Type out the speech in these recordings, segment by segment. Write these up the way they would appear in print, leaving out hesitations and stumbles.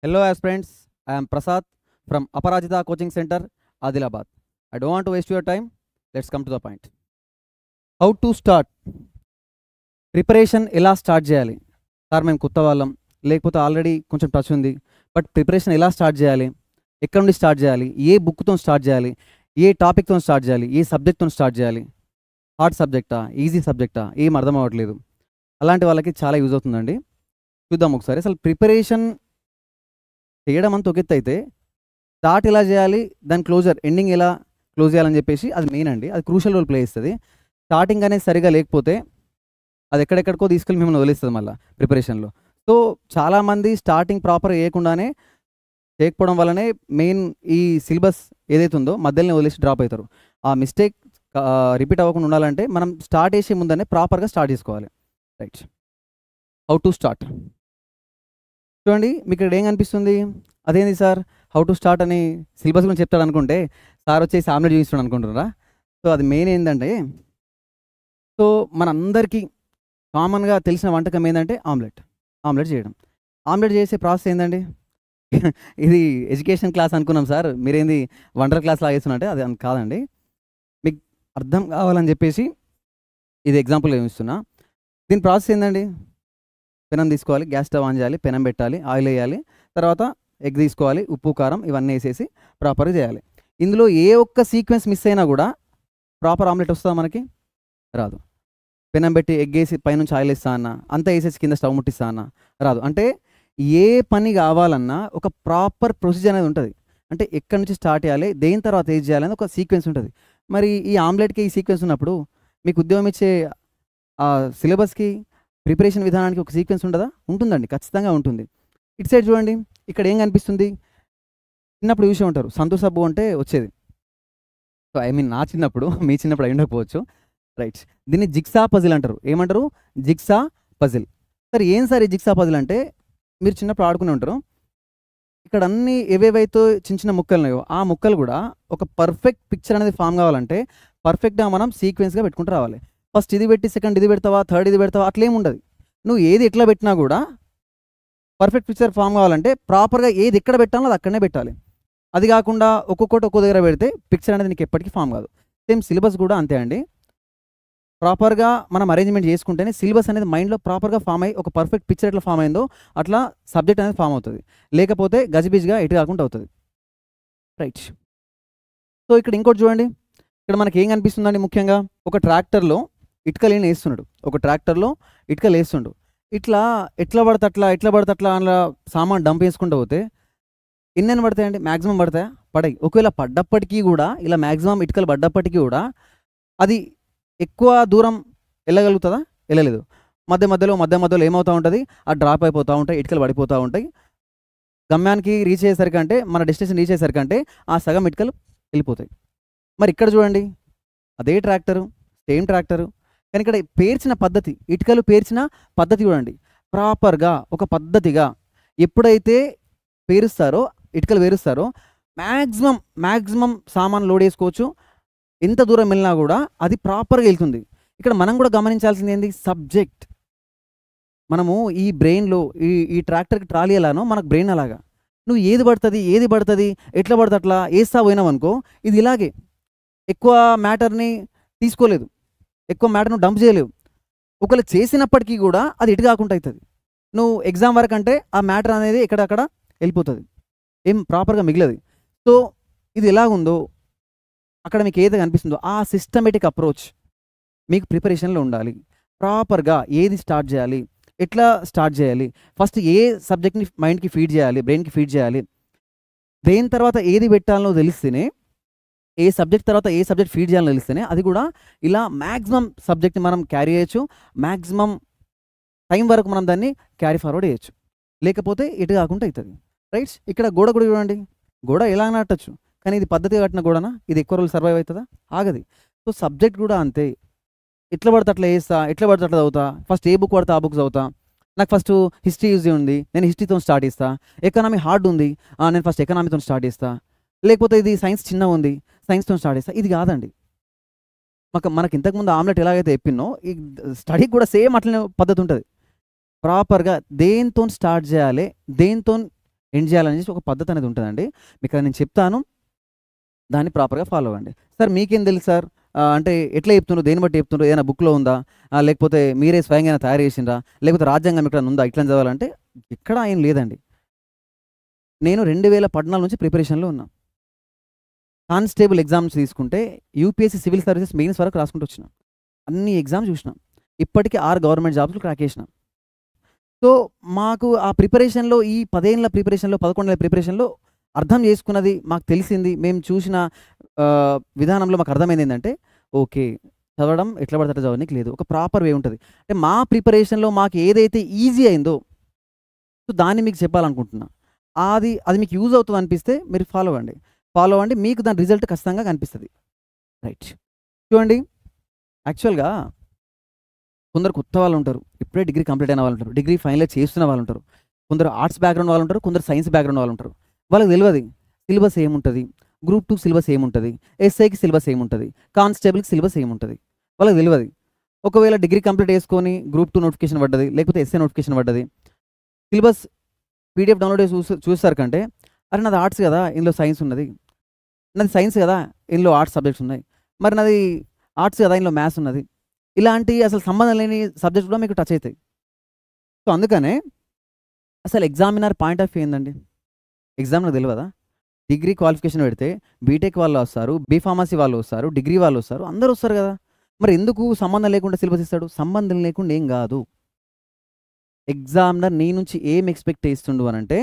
Hello aspirants, I am Prasad from Aparajita Coaching Center, Adilabad. I don't want to waste your time. Let's come to the point. How to start? Preparation ఎలా start చేయాలి? Sir మేము కొత్త వాళ్ళం, లేకపోతే already కొంచెం touch ఉంది, but preparation ఎలా start చేయాలి? ఎక్కడ నుండి స్టార్ట్ చేయాలి? ఏ బుక్తో స్టార్ట్ చేయాలి? ఏ టాపిక్తో స్టార్ట్ చేయాలి? ఏ సబ్జెక్ట్తో స్టార్ట్ చేయాలి? హార్డ్ సబ్జెక్టా, ఈజీ సబ్జెక్టా, ఏం అర్థం అవ్వట్లేదు. అలాంటి వాళ్ళకి చాలా యూజ్ అవుతుందండి. చూద్దాం ఒకసారి. అసలు ప్రిపరేషన్ చేయడం అంత ఒక ఎత్తు అయితే, స్టార్ట్ ఎలా చేయాలి, దాని ఎండింగ్ ఎలా క్లోజ్ చేయాలని చెప్పేసి అది మెయిన్ అండి. అది క్రూషల్ రోల్ ప్లే చేస్తుంది. స్టార్టింగ్ అనేది సరిగా లేకపోతే అది ఎక్కడెక్కడికో తీసుకెళ్ళి మిమ్మల్ని వదిలేస్తుంది మళ్ళీ ప్రిపరేషన్లో. సో చాలామంది స్టార్టింగ్ ప్రాపర్ చేయకుండానే, చేయకపోవడం వల్లనే మెయిన్ ఈ సిలబస్ ఏదైతే ఉందో మధ్యలోనే వదిలేసి డ్రాప్ అవుతారు. ఆ మిస్టేక్ రిపీట్ అవ్వకుండా ఉండాలంటే మనం స్టార్ట్ చేసే ముందనే ప్రాపర్గా స్టార్ట్ చేసుకోవాలి. Right, how to start. చూడండి, మీకు ఇక్కడ ఏం కనిపిస్తుంది? అదేంది సార్ హౌ టు స్టార్ట్ అని సిలబస్ గురించి చెప్తాడు అనుకుంటే సార్ వచ్చేసి ఆమ్లెట్ చూపిస్తాడు అనుకుంటున్నారా? సో అది మెయిన్ ఏంటంటే, సో మనందరికీ కామన్గా తెలిసిన వంటకం ఏంటంటే ఆమ్లెట్ చేయడం. ఆమ్లెట్ చేసే ప్రాసెస్ ఏంటండి? ఇది ఎడ్యుకేషన్ క్లాస్ అనుకున్నాం సార్, మీరేంది వండర్ క్లాస్ లాగా చేస్తున్నట్టే. అది కాదండి, మీకు అర్థం కావాలని చెప్పేసి ఇది ఎగ్జాంపుల్ ఇస్తున్నా. దీని ప్రాసెస్ ఏంటండి? పెనం తీసుకోవాలి, గ్యాస్ స్టవ్ ఆన్ చేయాలి, పెనం పెట్టాలి, ఆయిల్ వేయాలి, తర్వాత ఎగ్ తీసుకోవాలి, ఉప్పు కారం ఇవన్నీ వేసేసి ప్రాపర్గా చేయాలి. ఇందులో ఏ ఒక్క సీక్వెన్స్ మిస్ అయినా కూడా ప్రాపర్ ఆమ్లెట్ వస్తుందా? మనకి రాదు. పెనం పెట్టి ఎగ్ వేసి పైనుంచి ఆయిల్ వేస్తా అన్న, అంతా వేసేసి కింద స్టవ్ ముట్టిస్తా అన్న రాదు. అంటే ఏ పని కావాలన్నా ఒక ప్రాపర్ ప్రొసీజర్ అనేది ఉంటుంది. అంటే ఎక్కడి నుంచి స్టార్ట్ చేయాలి, దేని తర్వాత ఏది చేయాలని ఒక సీక్వెన్స్ ఉంటుంది. మరి ఈ ఆమ్లెట్కి ఈ సీక్వెన్స్ ఉన్నప్పుడు మీకు ఉద్యోగం ఇచ్చే ఆ సిలబస్కి, ప్రిపరేషన్ విధానానికి ఒక సీక్వెన్స్ ఉంటుందా? ఉంటుందండి, ఖచ్చితంగా ఉంటుంది. ఇటు సైడ్ చూడండి, ఇక్కడ ఏం కనిపిస్తుంది? చిన్నప్పుడు చూసే ఉంటారు, సంతూర్ సబ్బు అంటే వచ్చేది. సో ఐ మీన్ నా చిన్నప్పుడు, మీ చిన్నప్పుడు అయి ఉండకపోవచ్చు. రైట్, దీన్ని జిగ్సా పజిల్ అంటారు. ఏమంటారు? Jigsaw puzzle. సరే, ఏం సార్ ఈ జిగ్సా పజిల్ అంటే? మీరు చిన్నప్పుడు ఆడుకునే ఉంటారు. ఇక్కడ అన్ని ఏవేవైతే చిన్న చిన్న ముక్కలు ఉన్నాయో ఆ ముక్కలు కూడా ఒక పర్ఫెక్ట్ పిక్చర్ అనేది ఫామ్ కావాలంటే పర్ఫెక్ట్గా మనం సీక్వెన్స్గా పెట్టుకుంటూ రావాలి. ఫస్ట్ ఇది పెట్టి, సెకండ్ ఇది పెడతావా, థర్డ్ ఇది పెడతావా, అట్లేం ఉండదు. నువ్వు ఏది ఎట్లా పెట్టినా కూడా పర్ఫెక్ట్ పిక్చర్ ఫామ్ కావాలంటే ప్రాపర్గా ఏది ఎక్కడ పెట్టాలో అది అక్కడనే పెట్టాలి. అది కాకుండా ఒక్కొక్కటి ఒక్కో దగ్గర పెడితే పిక్చర్ అనేది నీకు ఎప్పటికీ ఫామ్ కాదు. సేమ్ సిలబస్ కూడా అంతే అండి. ప్రాపర్గా మనం అరేంజ్మెంట్ చేసుకుంటేనే సిలబస్ అనేది మైండ్లో ప్రాపర్గా ఫామ్ అయ్యి ఒక పర్ఫెక్ట్ పిక్చర్ ఎట్లా ఫామ్ అయిందో అట్లా సబ్జెక్ట్ అనేది ఫామ్ అవుతుంది. లేకపోతే గజిబిజిగా ఎటు కాకుండా అవుతుంది. రైట్, సో ఇక్కడ ఇంకోటి చూడండి, ఇక్కడ మనకి ఏం కనిపిస్తుందండి? ముఖ్యంగా ఒక ట్రాక్టర్లో ఇటుకలు వేస్తున్నాడు. ఒక ట్రాక్టర్లో ఇటుకలు వేస్తుండు. ఇట్లా ఎట్లా పడితే అట్లా అలా సామాన్ డంప్ వేసుకుంటూ పోతే ఎన్నెన్ని పడతాయండి? మ్యాక్సిమం పడతాయా? పడాయి. ఒకవేళ పడ్డప్పటికీ కూడా, ఇలా మ్యాక్సిమం ఇటుకలు పడ్డప్పటికీ కూడా అది ఎక్కువ దూరం వెళ్ళగలుగుతుందా? వెళ్ళలేదు. మధ్య మధ్యలో ఏమవుతూ ఉంటుంది? ఆ డ్రాప్ అయిపోతూ ఉంటాయి, ఇటుకలు పడిపోతూ ఉంటాయి. గమ్యానికి రీచ్ అయ్యేసరికి అంటే, మన డెస్టినేషన్ రీచ్ అయ్యేసరికి అంటే ఆ సగం ఇటుకలు వెళ్ళిపోతాయి. మరి ఇక్కడ చూడండి, అదే ట్రాక్టరు, సేమ్ ట్రాక్టరు, కానీ ఇక్కడ పేర్చిన పద్ధతి, ఇటుకలు పేర్చిన పద్ధతి చూడండి. ప్రాపర్గా ఒక పద్ధతిగా ఎప్పుడైతే పేరుస్తారో, ఇటుకలు పేరుస్తారో మ్యాక్సిమం సామాన్ లోడ్ చేసుకోవచ్చు. ఎంత దూరం వెళ్ళినా కూడా అది ప్రాపర్గా వెళ్తుంది. ఇక్కడ మనం కూడా గమనించాల్సింది ఏంది? సబ్జెక్ట్. మనము ఈ బ్రెయిన్లో ఈ ట్రాక్టర్కి ట్రాలీ ఎలానో మనకు బ్రెయిన్ అలాగా. నువ్వు ఏది పడుతుంది ఎట్లా పడితే అట్లా వేస్తా పోయినావు అనుకో, ఇది ఇలాగే ఎక్కువ మ్యాటర్ని తీసుకోలేదు, ఎక్కువ మ్యాటర్ను డంప్ చేయలేవు. ఒకవేళ చేసినప్పటికీ కూడా అది ఇటు కాకుండా అవుతుంది. నువ్వు ఎగ్జామ్ వరకు అంటే ఆ మ్యాటర్ అనేది ఎక్కడక్కడ వెళ్ళిపోతుంది, ఏం ప్రాపర్గా మిగిలదు. సో ఇది ఎలాగుందో అక్కడ మీకు ఏది కనిపిస్తుందో ఆ సిస్టమేటిక్ అప్రోచ్ మీకు ప్రిపరేషన్లో ఉండాలి. ప్రాపర్గా ఏది స్టార్ట్ చేయాలి, ఎట్లా స్టార్ట్ చేయాలి, ఫస్ట్ ఏ సబ్జెక్ట్ని మైండ్కి ఫీడ్ చేయాలి, బ్రెయిన్కి ఫీడ్ చేయాలి, దేని తర్వాత ఏది పెట్టాలనో తెలిస్తేనే, ఏ సబ్జెక్ట్ తర్వాత ఏ సబ్జెక్ట్ ఫీడ్ చేయాలని తెలిస్తేనే అది కూడా ఇలా మ్యాక్సిమం సబ్జెక్ట్ని మనం క్యారీ చేయొచ్చు, మ్యాక్సిమం టైం వరకు మనం దాన్ని క్యారీ ఫార్వర్డ్ చేయొచ్చు. లేకపోతే ఎటు కాకుండా అవుతుంది. రైట్, ఇక్కడ గోడ కూడా చూడండి, గోడ ఎలా నాటచ్చు, కానీ ఇది పద్ధతిగా కట్టిన గోడనా? ఇది ఎక్కువ రోజులు సర్వైవ్ అవుతుందా? ఆగది. సో సబ్జెక్ట్ కూడా అంతే. ఎట్లా పడితే అట్లా వేస్తా, ఎట్లా పడితే అట్లా చదువుతా, ఫస్ట్ ఏ బుక్ పడితే ఆ బుక్ చదువుతా. నాకు ఫస్ట్ హిస్టరీ ఈజీ ఉంది, నేను హిస్టరీతో స్టార్ట్ చేస్తా. ఎకనామీ హార్డ్ ఉంది, నేను ఫస్ట్ ఎకనామీతో స్టార్ట్ చేస్తా. లేకపోతే ఇది సైన్స్ చిన్న ఉంది, సైన్స్తో స్టార్ట్ చేస్తా. ఇది కాదండి. మనకి ఇంతకుముందు ఆమ్లెట్ ఎలాగైతే చెప్పినో ఈ స్టడీకి కూడా సేమ్ అట్లనే పద్ధతి ఉంటుంది. ప్రాపర్గా దేంతో స్టార్ట్ చేయాలి, దేంతో ఎండ్ చేయాలనేసి ఒక పద్ధతి అనేది ఉంటుందండి. మీకు అది నేను చెప్తాను, దాన్ని ప్రాపర్గా ఫాలో అవ్వండి. సార్ మీకేం తెలుసు సార్, అంటే ఎట్లా చెప్తున్నారు, దేన్ని బట్టి చెప్తున్నారు, ఏదైనా బుక్లో ఉందా, లేకపోతే మీరే స్వయంగా తయారు చేసిండ్రా, లేకపోతే రాజ్యాంగం ఎక్కడ ఉందా ఇట్లా చదవాలంటే ఎక్కడ ఏం లేదండి. నేను 2014 నుంచి ప్రిపరేషన్లో ఉన్నా. కానిస్టేబుల్ ఎగ్జామ్స్ తీసుకుంటే యూపీఎస్సీ సివిల్ సర్వీసెస్ మెయిన్స్ వరకు రాసుకుంటూ వచ్చిన, అన్ని ఎగ్జామ్స్ చూసిన, ఇప్పటికీ 6 గవర్నమెంట్ జాబ్స్లు క్రాక్ చేసిన. సో మాకు ఆ ప్రిపరేషన్లో, ఈ 10 ఏళ్ళ ప్రిపరేషన్లో, 11 ఏళ్ళ ప్రిపరేషన్లో అర్థం చేసుకున్నది, మాకు తెలిసింది, మేము చూసిన విధానంలో మాకు అర్థమైంది ఏంటంటే, ఓకే చదవడం ఎట్లా పడితే అట్లా చదవడానికి లేదు, ఒక ప్రాపర్ వే ఉంటుంది. అంటే మా ప్రిపరేషన్లో మాకు ఏదైతే ఈజీ అయిందో సో దాన్ని మీకు చెప్పాలనుకుంటున్నా. అది మీకు యూజ్ అవుతుంది అనిపిస్తే మీరు ఫాలో అవ్వండి, మీకు దాని రిజల్ట్ ఖచ్చితంగా కనిపిస్తుంది. రైట్, చూడండి, యాక్చువల్గా కొందరు కొత్త వాళ్ళు ఉంటారు, ఇప్పుడే డిగ్రీ కంప్లీట్ అయిన వాళ్ళు ఉంటారు, డిగ్రీ ఫైనల్ ఇయర్ చేస్తున్న వాళ్ళు ఉంటారు, కొందరు ఆర్ట్స్ బ్యాక్గ్రౌండ్ వాళ్ళు ఉంటారు, కొందరు సైన్స్ బ్యాక్గ్రౌండ్ వాళ్ళు ఉంటారు. వాళ్ళకి తెలియదు సిలబస్ ఏముంటుంది, గ్రూప్ 2 సిలబస్ ఏముంటుంది, ఎస్ఐకి సిలబస్ ఏముంటుంది, కానిస్టేబుల్కి సిలబస్ ఏముంటుంది, వాళ్ళకి తెలియదు. ఒకవేళ డిగ్రీ కంప్లీట్ చేసుకొని గ్రూప్ 2 నోటిఫికేషన్ పడ్డది, లేకపోతే ఎస్ఐ నోటిఫికేషన్ పడ్డది, సిలబస్ పీడిఎఫ్ డౌన్లోడ్ చేసి చూస్తారు కంటే, అరే నాది ఆర్ట్స్ కదా ఇందులో సైన్స్ ఉన్నది, నాది సైన్స్ కదా ఇందులో ఆర్ట్స్ సబ్జెక్ట్స్ ఉన్నాయి, మరి నాది ఆర్ట్స్ కదా ఇందులో మ్యాథ్స్ ఉన్నది, ఇలాంటి అసలు సంబంధం లేని సబ్జెక్ట్ కూడా మీకు టచ్ అవుతాయి. సో అందుకనే అసలు ఎగ్జామినర్ పాయింట్ ఆఫ్ వ్యూ ఏందండి, ఎగ్జామినర్ తెలియదా? డిగ్రీ క్వాలిఫికేషన్ పెడితే బీటెక్ వాళ్ళు వస్తారు, బీఫార్మసీ వాళ్ళు వస్తారు, డిగ్రీ వాళ్ళు వస్తారు, అందరూ వస్తారు కదా, మరి ఎందుకు సంబంధం లేకుండా సిలబస్ ఇస్తాడు? సంబంధం లేకుండా ఏం కాదు. ఎగ్జామినర్ నీ నుంచి ఏం ఎక్స్పెక్ట్ చేస్తుండు అని అంటే,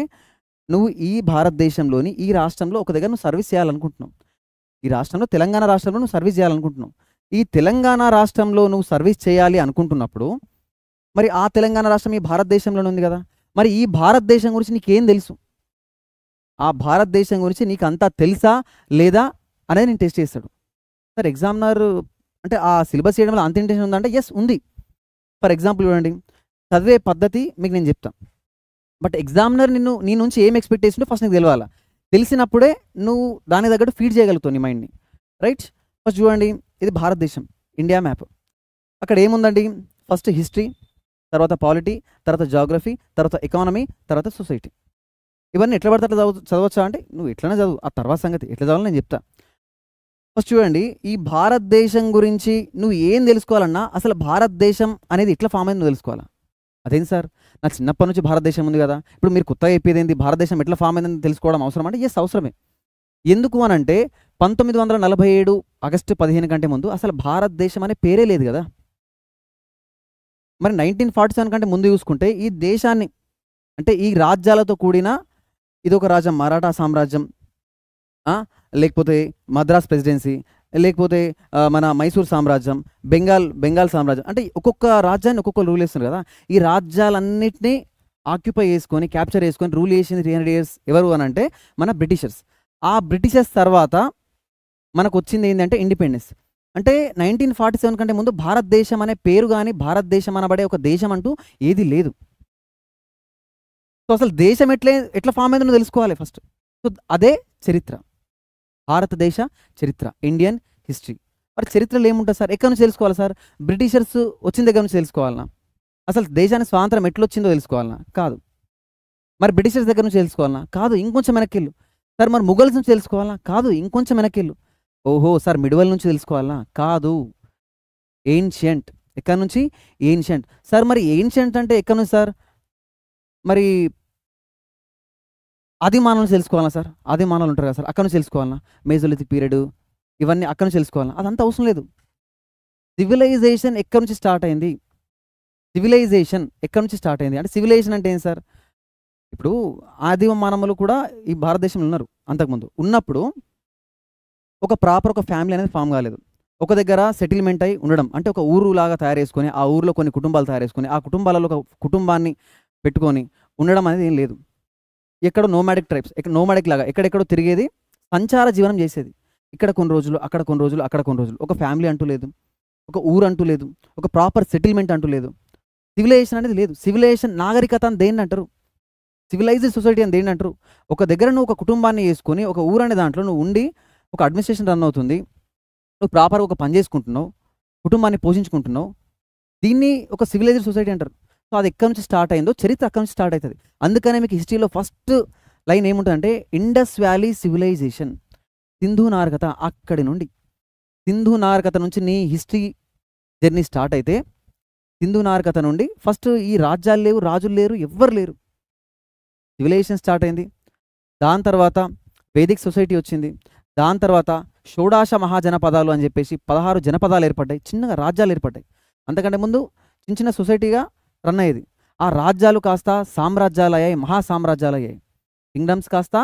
నువ్వు ఈ భారతదేశంలోని ఈ రాష్ట్రంలో ఒక దగ్గర నువ్వు సర్వీస్ చేయాలనుకుంటున్నావు, ఈ రాష్ట్రంలో తెలంగాణ రాష్ట్రంలో నువ్వు సర్వీస్ చేయాలనుకుంటున్నావు. ఈ తెలంగాణ రాష్ట్రంలో నువ్వు సర్వీస్ చేయాలి అనుకుంటున్నప్పుడు మరి ఆ తెలంగాణ రాష్ట్రం ఈ భారతదేశంలోనే ఉంది కదా, మరి ఈ భారతదేశం గురించి నీకేం తెలుసు, ఆ భారతదేశం గురించి నీకు అంతా తెలుసా లేదా అనేది నేను టెస్ట్ చేస్తాడు. సార్ ఎగ్జామినర్ అంటే ఆ సిలబస్ చేయడంలో అంత ఇంటెన్షన్ ఉందంటే ఎస్ ఉంది. ఫర్ ఎగ్జాంపుల్ చూడండి, చదివే పద్ధతి మీకు నేను చెప్తాను, బట్ ఎగ్జామినర్ నీ నుంచి ఏం ఎక్స్పెక్ట్ చేసిండో ఫస్ట్ నీకు తెలియాలా, తెలిసినప్పుడే నువ్వు దాని తగ్గట్టు ఫీడ్ చేయగలుగుతావు నీ మైండ్ని. రైట్, ఫస్ట్ చూడండి, ఇది భారతదేశం, ఇండియా మ్యాప్. అక్కడ ఏముందండి, ఫస్ట్ హిస్టరీ, తర్వాత పాలిటీ, తర్వాత జాగ్రఫీ, తర్వాత ఎకానమీ, తర్వాత సొసైటీ. ఇవన్నీ ఎట్లా పడితే అట్లా చదవచ్చా అంటే నువ్వు ఎట్లనే చదువు, ఆ తర్వాత సంగతి ఎట్లా చదవాలని నేను చెప్తా. ఫస్ట్ చూడండి, ఈ భారతదేశం గురించి నువ్వు ఏం తెలుసుకోవాలన్నా అసలు భారతదేశం అనేది ఎట్లా ఫామ్ అయింది నువ్వు తెలుసుకోవాలా. అదేంటి సార్, నాకు చిన్నప్పటి నుంచి భారతదేశం ఉంది కదా, ఇప్పుడు మీరు కొత్తగా చెప్పేది ఏంటి, భారతదేశం ఎట్లా ఫామ్ అయిందని తెలుసుకోవడం అవసరం అంటే ఎస్ అవసరమే. ఎందుకు అని అంటే 1947 ఆగస్టు 15 కంటే ముందు అసలు భారతదేశం అనే పేరే లేదు కదా. మరి 1947 కంటే ముందు చూసుకుంటే ఈ దేశాన్ని అంటే ఈ రాజ్యాలతో కూడిన ఇదొక రాజ్యం, మరాఠా సామ్రాజ్యం, లేకపోతే మద్రాస్ ప్రెసిడెన్సీ, లేకపోతే మన మైసూర్ సామ్రాజ్యం, బెంగాల్ సామ్రాజ్యం, అంటే ఒక్కొక్క రాజ్యాన్ని ఒక్కొక్క రూల్ చేస్తున్నారు కదా. ఈ రాజ్యాలన్నింటినీ ఆక్యుపై చేసుకొని క్యాప్చర్ చేసుకొని రూల్ చేసింది 300 years ఎవరు అని అంటే మన బ్రిటిషర్స్. ఆ బ్రిటిషర్స్ తర్వాత మనకు వచ్చింది ఏంటంటే ఇండిపెండెన్స్. అంటే 1947 కంటే ముందు భారతదేశం అనే పేరు కానీ భారతదేశం అనబడే ఒక దేశం అంటూ ఏది లేదు. సో అసలు దేశం ఎట్లా ఫామ్ అయిందో తెలుసుకోవాలి ఫస్ట్. సో అదే చరిత్ర, భారతదేశ చరిత్ర, ఇండియన్ హిస్టరీ. మరి చరిత్రలో ఏముంటుంది సార్, ఎక్కడి నుంచి తెలుసుకోవాలి సార్? బ్రిటిషర్స్ వచ్చిన దగ్గర నుంచి తెలుసుకోవాలన్నా, అసలు దేశానికి స్వాతంత్రం ఎట్లొచ్చిందో తెలుసుకోవాలన్నా కాదు, మరి బ్రిటిషర్స్ దగ్గర నుంచి తెలుసుకోవాలన్నా కాదు, ఇంకొంచెం వెనక్కిళ్ళు. సార్ మరి ముఘల్స్ నుంచి తెలుసుకోవాలన్నా కాదు, ఇంకొంచెం వెనక్కిళ్ళు. ఓహో సార్ మిడివల్ నుంచి తెలుసుకోవాలన్నా కాదు, ఏన్షియంట్. ఎక్కడి నుంచి? ఏన్షియంట్. సార్ మరి ఏన్షియంట్ అంటే ఎక్కడి నుంచి సార్? మరి ఆది మానవుల నుంచి తెలుసుకోవాలా సార్? ఆది మానవులు ఉంటారు కదా సార్, అక్కడ నుంచి తెలుసుకోవాలన్నా? మెసోలిథిక్ పీరియడ్ ఇవన్నీ అక్కడ నుంచి తెలుసుకోవాలన్నా? అదంతా అవసరం లేదు. సివిలైజేషన్ ఎక్కడి నుంచి స్టార్ట్ అయింది? సివిలైజేషన్ ఎక్కడి నుంచి స్టార్ట్ అయింది అంటే సివిలైజేషన్ అంటే ఏంటి సార్? ఇప్పుడు ఆదిమ మానవులు కూడా ఈ భారతదేశంలో ఉన్నారు, అంతకుముందు ఉన్నప్పుడు ఒక ప్రాపర్ ఒక ఫ్యామిలీ అనేది ఫామ్ కాలేదు. ఒక దగ్గర సెటిల్మెంట్ అయి ఉండడం అంటే ఒక ఊరు లాగా తయారు చేసుకొని ఆ ఊరిలో కొన్ని కుటుంబాలు తయారు చేసుకొని ఆ కుటుంబాలలో ఒక కుటుంబాన్ని పెట్టుకొని ఉండడం అనేది ఏం లేదు. ఎక్కడో నోమాడిక్ ట్రైబ్స్, నోమాడిక్ లాగా ఎక్కడెక్కడో తిరిగేది, సంచార జీవనం చేసేది. ఇక్కడ కొన్ని రోజులు, అక్కడ కొన్ని రోజులు, అక్కడ కొన్ని రోజులు. ఒక ఫ్యామిలీ అంటూ లేదు, ఒక ఊరు అంటూ లేదు, ఒక ప్రాపర్ సెటిల్మెంట్ అంటూ లేదు. సివిలైజేషన్ అనేది లేదు. సివిలైజేషన్ నాగరికత అని దేన్ని అంటారు? సివిలైజ్డ్ సొసైటీ అని దేన్ని అంటారు? ఒక దగ్గర నువ్వు ఒక కుటుంబాన్ని వేసుకొని ఒక ఊరు అనే దాంట్లో నువ్వు ఉండి ఒక అడ్మినిస్ట్రేషన్ రన్ అవుతుంది, నువ్వు ప్రాపర్గా ఒక పని చేసుకుంటున్నావు, కుటుంబాన్ని పోషించుకుంటున్నావు, దీన్ని ఒక సివిలైజ్డ్ సొసైటీ అంటారు. సో అది ఎక్కడి నుంచి స్టార్ట్ అయిందో చరిత్ర అక్కడి నుంచి స్టార్ట్ అవుతుంది. అందుకనే మీకు హిస్టరీలో ఫస్ట్ లైన్ ఏముంటుందంటే ఇండస్ వ్యాలీ సివిలైజేషన్, సింధు నాగరికత. అక్కడి నుండి సింధు నాగరికత నుంచి నీ హిస్టరీ జర్నీ స్టార్ట్ అయితే, సింధు నాగరికత నుండి ఫస్ట్ ఈ రాజ్యాలు లేవు, రాజులు లేరు, ఎవ్వరు లేరు, సివిలైజేషన్ స్టార్ట్ అయింది. దాని తర్వాత వేదిక్ సొసైటీ వచ్చింది. దాని తర్వాత షోడాశ మహాజనపదాలు అని చెప్పేసి 16 జనపదాలు ఏర్పడ్డాయి, చిన్నగా రాజ్యాలు ఏర్పడ్డాయి. అంతకంటే ముందు చిన్న చిన్న సొసైటీగా రన్ అయ్యేది. ఆ రాజ్యాలు కాస్త సామ్రాజ్యాలు అయ్యాయి, మహాసామ్రాజ్యాలు అయ్యాయి. కింగ్డమ్స్ కాస్త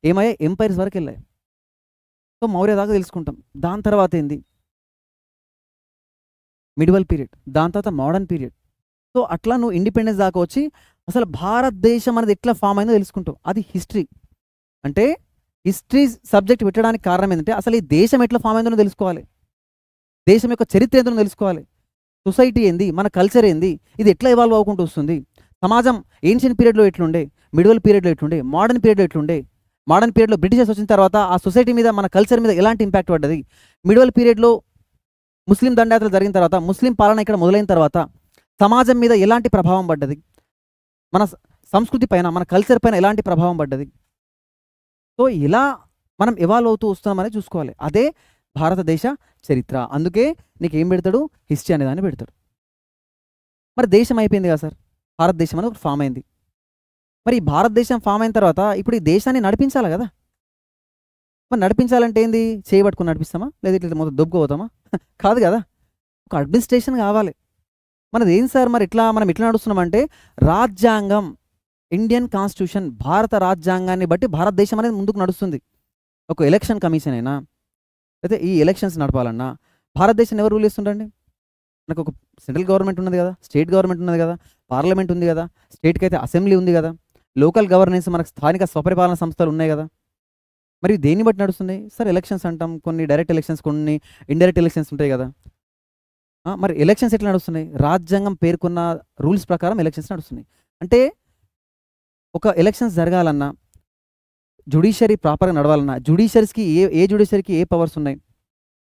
ఏమయ్యాయి, ఎంపైర్స్ వరకు వెళ్ళాయి. సో మౌర్య దాకా తెలుసుకుంటాం. దాని తర్వాత ఏంది, మిడివల్ పీరియడ్, దాని తర్వాత మోడర్న్ పీరియడ్. సో అట్లా నువ్వు ఇండిపెండెన్స్ దాకా వచ్చి అసలు భారతదేశం అనేది ఎట్లా ఫామ్ అయిందో తెలుసుకుంటావు. అది హిస్టరీ. అంటే హిస్టరీ సబ్జెక్ట్ పెట్టడానికి కారణం ఏంటంటే అసలు ఈ దేశం ఎట్లా ఫామ్ అయిందో తెలుసుకోవాలి, దేశం యొక్క చరిత్ర ఏందో తెలుసుకోవాలి, సొసైటీ ఏంది, మన కల్చర్ ఏంది, ఇది ఎట్లా ఇవాల్వ్ అవ్వకుంటూ వస్తుంది, సమాజం ఏన్షియన్ పీరియడ్లో ఎట్లుండే, మిడివల్ పీరియడ్లో ఎట్లుండే, మోడర్న్ పీరియడ్లో ఎట్లుండే, మోడర్న్ పీరియడ్లో బ్రిటిషర్స్ వచ్చిన తర్వాత ఆ సొసైటీ మీద, మన కల్చర్ మీద ఎలాంటి ఇంపాక్ట్ పడ్డది, మిడివల్ పీరియడ్లో ముస్లిం దండయాత్రలు జరిగిన తర్వాత, ముస్లిం పాలన ఇక్కడ మొదలైన తర్వాత సమాజం మీద ఎలాంటి ప్రభావం పడ్డది, మన సంస్కృతి పైన, మన కల్చర్ పైన ఎలాంటి ప్రభావం పడ్డది. సో ఇలా మనం ఎవాల్వ్ అవుతూ వస్తామని చూసుకోవాలి. అదే భారతదేశ చరిత్ర. అందుకే నీకు ఏం పెడతాడు, హిస్టరీ అనే దాన్ని పెడతాడు. మరి దేశం అయిపోయింది కదా సార్, భారతదేశం అనేది ఒకటి ఫామ్ అయింది. మరి ఈ భారతదేశం ఫామ్ అయిన తర్వాత ఇప్పుడు ఈ దేశాన్ని నడిపించాలి కదా. మరి నడిపించాలంటే ఏంది, చేయబట్టుకుని నడిపిస్తామా, లేదా ఇట్లా మొత్తం దొబ్బుకోతామా? కాదు కదా, ఒక అడ్మినిస్ట్రేషన్ కావాలి. మనది ఏం సార్, మరి ఇట్లా మనం ఎట్లా నడుస్తున్నామంటే రాజ్యాంగం, ఇండియన్ కాన్స్టిట్యూషన్, భారత రాజ్యాంగాన్ని బట్టి భారతదేశం అనేది ముందుకు నడుస్తుంది. ఒక ఎలక్షన్ కమిషన్ అయినా, అయితే ఈ ఎలక్షన్స్ నడపాలన్నా భారతదేశం ఎవరు రూల్ చేస్తుండండి? మనకు ఒక సెంట్రల్ గవర్నమెంట్ ఉన్నది కదా, స్టేట్ గవర్నమెంట్ ఉన్నది కదా, పార్లమెంట్ ఉంది కదా, స్టేట్కి అయితే అసెంబ్లీ ఉంది కదా, లోకల్ గవర్నెన్స్, మనకు స్థానిక స్వపరిపాలన సంస్థలు ఉన్నాయి కదా. మరి దేన్ని బట్టి నడుస్తుంది సార్? ఎలక్షన్స్ అంటాం, కొన్ని డైరెక్ట్ ఎలక్షన్స్, కొన్ని ఇండైరెక్ట్ ఎలక్షన్స్ ఉంటాయి కదా. మరి ఎలక్షన్స్ ఎట్లా నడుస్తున్నాయి? రాజ్యాంగం పేర్కొన్న రూల్స్ ప్రకారం ఎలక్షన్స్ నడుస్తున్నాయి. అంటే ఒక ఎలక్షన్స్ జరగాలన్నా, జ్యుడిషియరీ ప్రాపర్గా నడవాలన్నా, జ్యుడిషియరీస్కి ఏ జ్యుడిషియరీకి ఏ పవర్స్ ఉన్నాయి,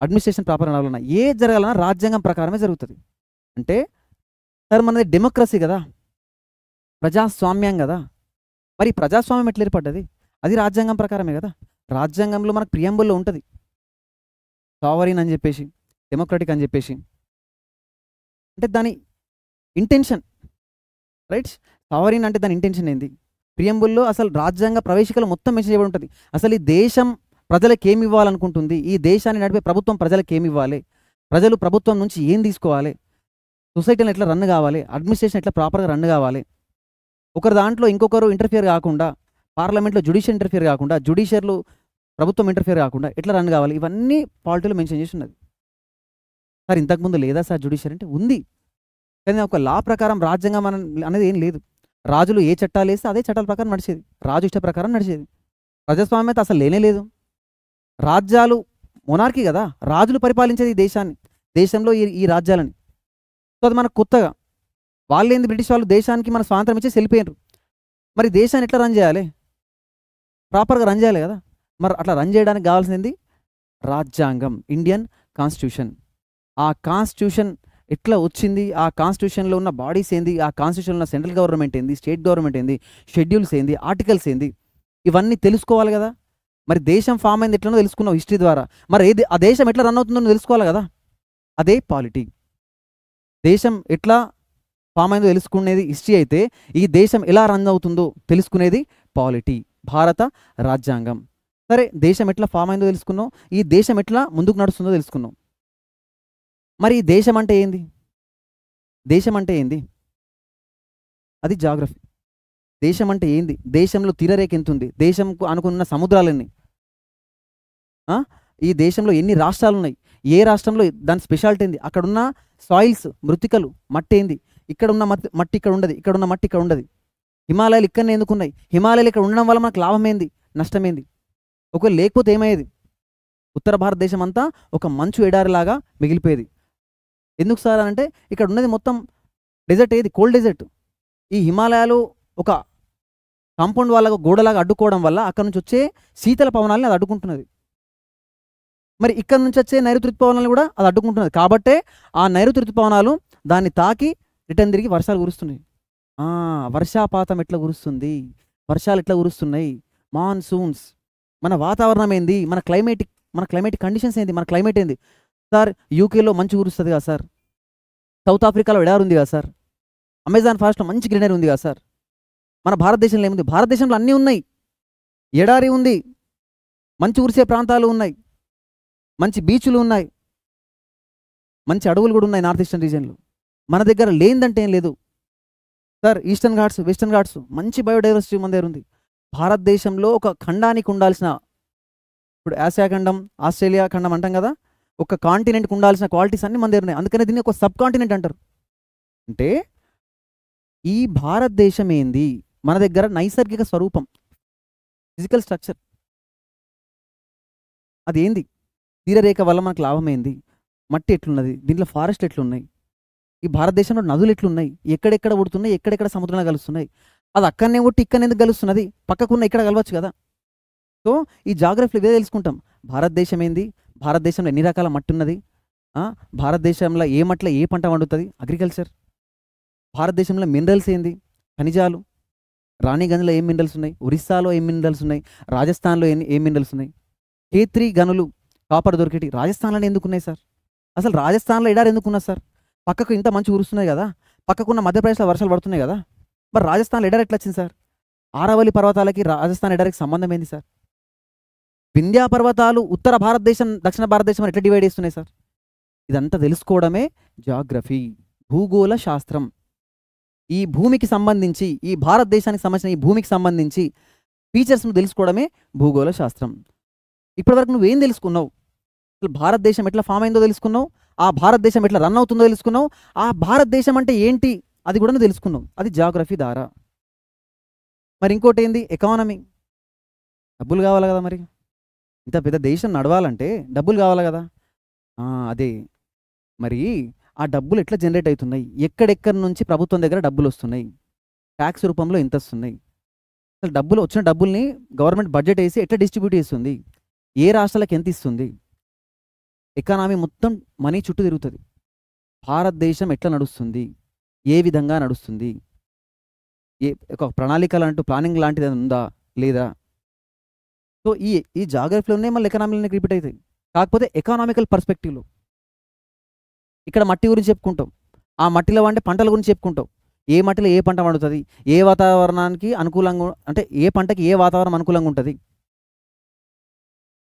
అడ్మినిస్ట్రేషన్ ప్రాపర్గా నడవాలన్నా, ఏ జరగాలన్నా రాజ్యాంగం ప్రకారమే జరుగుతుంది. అంటే సార్ మనది డెమోక్రసీ కదా, ప్రజాస్వామ్యం కదా. మరి ప్రజాస్వామ్యం ఎట్లా ఏర్పడ్డది? అది రాజ్యాంగం ప్రకారమే కదా. రాజ్యాంగంలో మనకు ప్రియంబుల్లో ఉంటుంది సావరీన్ అని చెప్పేసి, డెమోక్రటిక్ అని చెప్పేసి. అంటే దాని ఇంటెన్షన్, రైట్? సావరీన్ అంటే దాని ఇంటెన్షన్ ఏంది? ప్రియంబుల్లో అసలు రాజ్యాంగ ప్రవేశికలు మొత్తం మెన్షన్ చేయబడి ఉంటుంది. అసలు ఈ దేశం ప్రజలకు ఏమి ఇవ్వాలనుకుంటుంది, ఈ దేశాన్ని నడిపే ప్రభుత్వం ప్రజలకు ఏమి ఇవ్వాలి, ప్రజలు ప్రభుత్వం నుంచి ఏం తీసుకోవాలి, సొసైటీని ఎట్లా రన్ కావాలి, అడ్మినిస్ట్రేషన్ ఎట్లా ప్రాపర్గా రన్ కావాలి, ఒకరి దాంట్లో ఇంకొకరు ఇంటర్ఫియర్ కాకుండా, పార్లమెంట్లో జ్యుడిషియల్ ఇంటర్ఫియర్ కాకుండా, జ్యుడిషియర్లు ప్రభుత్వం ఇంటర్ఫియర్ కాకుండా ఎట్లా రన్ కావాలి, ఇవన్నీ పాలిటీలో మెన్షన్ చేసి ఉన్నది. సార్ ఇంతకుముందు లేదా సార్ జ్యుడిషియర్ అంటే? ఉంది, కానీ ఒక లా ప్రకారం రాజ్యాంగం అనేది ఏం లేదు. రాజులు ఏ చట్టాలు వేస్తే అదే చట్టాల ప్రకారం నడిచేది, రాజు ఇష్ట ప్రకారం నడిచేది. ప్రజాస్వామ్యత అసలు లేనే లేదు. రాజ్యాలు మొనార్కీ కదా, రాజులు పరిపాలించేది ఈ దేశాన్ని, దేశంలో ఈ రాజ్యాలని. సో అది మనకు కొత్తగా, వాళ్ళు ఏంది, బ్రిటిష్ వాళ్ళు దేశానికి మన స్వాతంత్రం ఇచ్చేసి వెళ్ళిపోయారు. మరి దేశాన్ని ఎట్లా రన్ చేయాలి, ప్రాపర్గా రన్ చేయాలి కదా. మరి అట్లా రన్ చేయడానికి కావాల్సింది రాజ్యాంగం, ఇండియన్ కాన్స్టిట్యూషన్. ఆ కాన్స్టిట్యూషన్ ఎట్లా వచ్చింది, ఆ కాన్స్టిట్యూషన్లో ఉన్న బాడీస్ ఏంది, ఆ కాన్స్టిట్యూషన్లో ఉన్న సెంట్రల్ గవర్నమెంట్ ఏంది, స్టేట్ గవర్నమెంట్ ఏంది, షెడ్యూల్స్ ఏంది, ఆర్టికల్స్ ఏంది, ఇవన్నీ తెలుసుకోవాలి కదా. మరి దేశం ఫామ్ అయింది ఎట్లనో తెలుసుకున్నావు హిస్టరీ ద్వారా. మరి ఆ దేశం ఎట్లా రన్ అవుతుందో తెలుసుకోవాలి కదా. అదే పాలిటీ. దేశం ఎట్లా ఫామ్ అయిందో తెలుసుకునేది హిస్టరీ అయితే, ఈ దేశం ఎలా రన్ అవుతుందో తెలుసుకునేది పాలిటీ, భారత రాజ్యాంగం. సరే, దేశం ఎట్లా ఫామ్ అయిందో తెలుసుకున్నావు, ఈ దేశం ఎట్లా ముందుకు నడుస్తుందో తెలుసుకున్నావు. మరి ఈ దేశం అంటే ఏంది, దేశం అంటే ఏంది, అది జాగ్రఫీ. దేశం అంటే ఏంది, దేశంలో తీరరేఖ ఎంత ఉంది, దేశంకు అనుకున్న సముద్రాలన్నీ, ఈ దేశంలో ఎన్ని రాష్ట్రాలు ఉన్నాయి, ఏ రాష్ట్రంలో దాని స్పెషాలిటీ ఏంది, అక్కడున్న సాయిల్స్, మృతికలు, మట్టి ఏంది, ఇక్కడ ఉన్న మట్టి ఇక్కడ ఉండదు, ఇక్కడ ఉన్న మట్టి ఇక్కడ ఉండదు, హిమాలయాలు ఇక్కడనే ఎందుకున్నాయి, హిమాలయాలు ఇక్కడ ఉండడం వల్ల మనకు లాభం ఏంది, నష్టమేంది, ఒకవేళ లేకపోతే ఏమయ్యేది, ఉత్తర భారతదేశం అంతా ఒక మంచు ఎడారిలాగా మిగిలిపోయేది. ఎందుకు సార్ అంటే ఇక్కడ ఉన్నది మొత్తం డెజర్ట్, ఏది కోల్డ్ డెజర్ట్. ఈ హిమాలయాలు ఒక కాంపౌండ్ వాళ్ళగా గోడలాగా అడ్డుకోవడం వల్ల అక్కడ నుంచి వచ్చే శీతల పవనాలని అది అడ్డుకుంటున్నది. మరి ఇక్కడ నుంచి వచ్చే నైరుతి ఋతుపవనాలు కూడా అది అడ్డుకుంటున్నది. కాబట్టే ఆ నైరుతి ఋతుపవనాలు దాన్ని తాకి రిటర్న్ తిరిగి వర్షాలు కురుస్తున్నాయి. వర్షాపాతం ఎట్లా కురుస్తుంది, వర్షాలు ఎట్లా కురుస్తున్నాయి, మాన్సూన్స్, మన వాతావరణం ఏంది, మన క్లైమేటిక్ కండిషన్స్ ఏంది, మన క్లైమేట్ ఏంది. సార్ యూకేలో మంచు కురుస్తుంది కదా సార్, సౌత్ ఆఫ్రికాలో ఎడారి ఉంది కదా సార్, అమెజాన్ ఫారెస్ట్లో మంచి గ్రీనరీ ఉంది కదా సార్. మన భారతదేశంలో ఏముంది? భారతదేశంలో అన్నీ ఉన్నాయి. ఎడారి ఉంది, మంచు కురిసే ప్రాంతాలు ఉన్నాయి, మంచి బీచ్లు ఉన్నాయి, మంచి అడవులు కూడా ఉన్నాయి నార్త్ ఈస్టర్న్ రీజియన్లో. మన దగ్గర లేనిదంటే ఏం లేదు sir. Eastern Ghats, western Ghats, మంచి బయోడైవర్సిటీ మన దగ్గర ఉంది. భారతదేశంలో ఒక ఖండానికి ఉండాల్సిన, ఇప్పుడు ఆసియా ఖండం, ఆస్ట్రేలియా ఖండం అంటాం కదా, ఒక కాంటినెంట్కి ఉండాల్సిన క్వాలిటీస్ అన్నీ మన దగ్గర ఉన్నాయి. అందుకనే దీన్ని ఒక సబ్ కాంటినెంట్ అంటారు. అంటే ఈ భారతదేశం ఏంది, మన దగ్గర నైసర్గిక స్వరూపం, ఫిజికల్ స్ట్రక్చర్ అది ఏంది, తీరరేఖ వల్ల మనకు లాభం ఏంది, మట్టి ఎట్లున్నది, దీంట్లో ఫారెస్ట్ ఎట్లున్నాయి, ఈ భారతదేశంలో నదులు ఎట్లున్నాయి, ఎక్కడెక్కడ పుడుతున్నాయి, ఎక్కడెక్కడ సముద్రంలో కలుస్తున్నాయి, అది అక్కడనే కొట్టి ఇక్కడనే ఎందుకు కలుస్తున్నది, పక్కకున్న ఇక్కడ కలవచ్చు కదా. సో ఈ జాగ్రఫీలో ఇదే తెలుసుకుంటాం. భారతదేశం ఏంది, భారతదేశంలో ఎన్ని రకాల మట్టి ఉన్నది, భారతదేశంలో ఏ మట్టిలో ఏ పంట పండుతుంది, అగ్రికల్చర్, భారతదేశంలో మినరల్స్ ఏంది, ఖనిజాలు, రాణిగంజ్లో ఏం మినరల్స్ ఉన్నాయి, ఒరిస్సాలో ఏం మినరల్స్ ఉన్నాయి, రాజస్థాన్లో ఏం మినరల్స్ ఉన్నాయి, కేత్రి గనులు కాపర్ దొరికేటి రాజస్థాన్లోనే ఎందుకు ఉన్నాయి సార్, అసలు రాజస్థాన్లో ఎడారి ఎందుకు ఉన్నది సార్, పక్కకు ఇంత మంచి కురుస్తున్నాయి కదా, పక్కకున్న మధ్యప్రదేశ్లో వర్షాలు పడుతున్నాయి కదా, మరి రాజస్థాన్లో ఎడారి ఎట్లా వచ్చింది సార్, ఆరవల్లి పర్వతాలకి రాజస్థాన్ ఎడారికి సంబంధం ఏంది సార్, వింధ్యా పర్వతాలు ఉత్తర భారతదేశం దక్షిణ భారతదేశం ఎట్లా డివైడ్ చేస్తున్నాయి సార్. ఇదంతా తెలుసుకోవడమే జాగ్రఫీ, భూగోళ శాస్త్రం. ఈ భూమికి సంబంధించి, ఈ భారతదేశానికి సంబంధించిన ఈ భూమికి సంబంధించి ఫీచర్స్ను తెలుసుకోవడమే భూగోళ శాస్త్రం. ఇప్పటివరకు నువ్వేం తెలుసుకున్నావు, అసలు భారతదేశం ఎట్లా ఫామ్ అయిందో తెలుసుకున్నావు, ఆ భారతదేశం ఎట్లా రన్ అవుతుందో తెలుసుకున్నావు, ఆ భారతదేశం అంటే ఏంటి అది కూడా నువ్వు తెలుసుకున్నావు. అది జాగ్రఫీ ద్వారా. మరి ఇంకోటి ఏంది, ఎకానమీ. డబ్బులు కావాలి కదా, మరి ఇంత పెద్ద దేశం నడవాలంటే డబ్బులు కావాలి కదా. అదే మరి ఆ డబ్బులు ఎట్లా జనరేట్ అవుతున్నాయి, ఎక్కడెక్కడి నుంచి ప్రభుత్వం దగ్గర డబ్బులు వస్తున్నాయి, ట్యాక్స్ రూపంలో ఎంత వస్తున్నాయి, అసలు డబ్బులు వచ్చిన డబ్బుల్ని గవర్నమెంట్ బడ్జెట్ వేసి ఎట్లా డిస్ట్రిబ్యూట్ చేస్తుంది, ఏ రాష్ట్రాలకు ఎంత ఇస్తుంది, ఎకానమీ మొత్తం మనీ చుట్టూ తిరుగుతుంది. భారతదేశం ఎట్లా నడుస్తుంది, ఏ విధంగా నడుస్తుంది, ఒక ప్రణాళిక ప్లానింగ్ లాంటిది ఉందా లేదా. సో ఈ జాగ్రఫీలోనే మళ్ళీ ఎకనామీలోనే రిపీట్ అవుతాయి. కాకపోతే ఎకనామికల్ పర్స్పెక్టివ్లో ఇక్కడ మట్టి గురించి చెప్పుకుంటాం, ఆ మట్టిలో వండే పంటల గురించి చెప్పుకుంటాం, ఏ మట్టిలో ఏ పంట పండుతుంది, ఏ వాతావరణానికి అనుకూలంగా, అంటే ఏ పంటకి ఏ వాతావరణం అనుకూలంగా ఉంటుంది.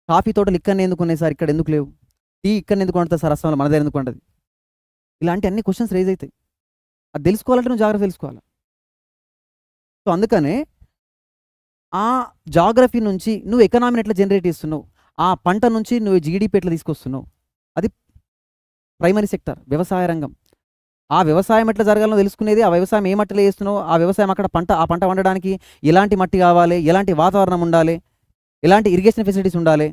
కాఫీ తోటలు ఇక్కడనే ఎందుకు ఉన్నాయి సార్, ఇక్కడ ఎందుకు లేవు, టీ ఇక్కడ ఎందుకు ఉంటుంది సార్, అస్సాంలో మన దగ్గర ఎందుకు ఉంటుంది. ఇలాంటి అన్ని క్వశ్చన్స్ రేజ్ అవుతాయి. అది తెలుసుకోవాలంటే నువ్వు జాగ్రఫీ తెలుసుకోవాలి. సో అందుకనే ఆ జాగ్రఫీ నుంచి నువ్వు ఎకనామీని ఎట్లా జనరేట్ చేస్తున్నావు, ఆ పంట నుంచి నువ్వు జీడిపి ఎట్లా తీసుకొస్తున్నావు, అది ప్రైమరీ సెక్టర్, వ్యవసాయ రంగం. ఆ వ్యవసాయం ఎట్లా జరగాలో తెలుసుకునేది, ఆ వ్యవసాయం ఏ మట్టిలో చేస్తున్నావు, ఆ వ్యవసాయం అక్కడ ఆ పంట వండడానికి ఎలాంటి మట్టి కావాలి, ఎలాంటి వాతావరణం ఉండాలి, ఎలాంటి ఇరిగేషన్ ఫెసిలిటీస్ ఉండాలి,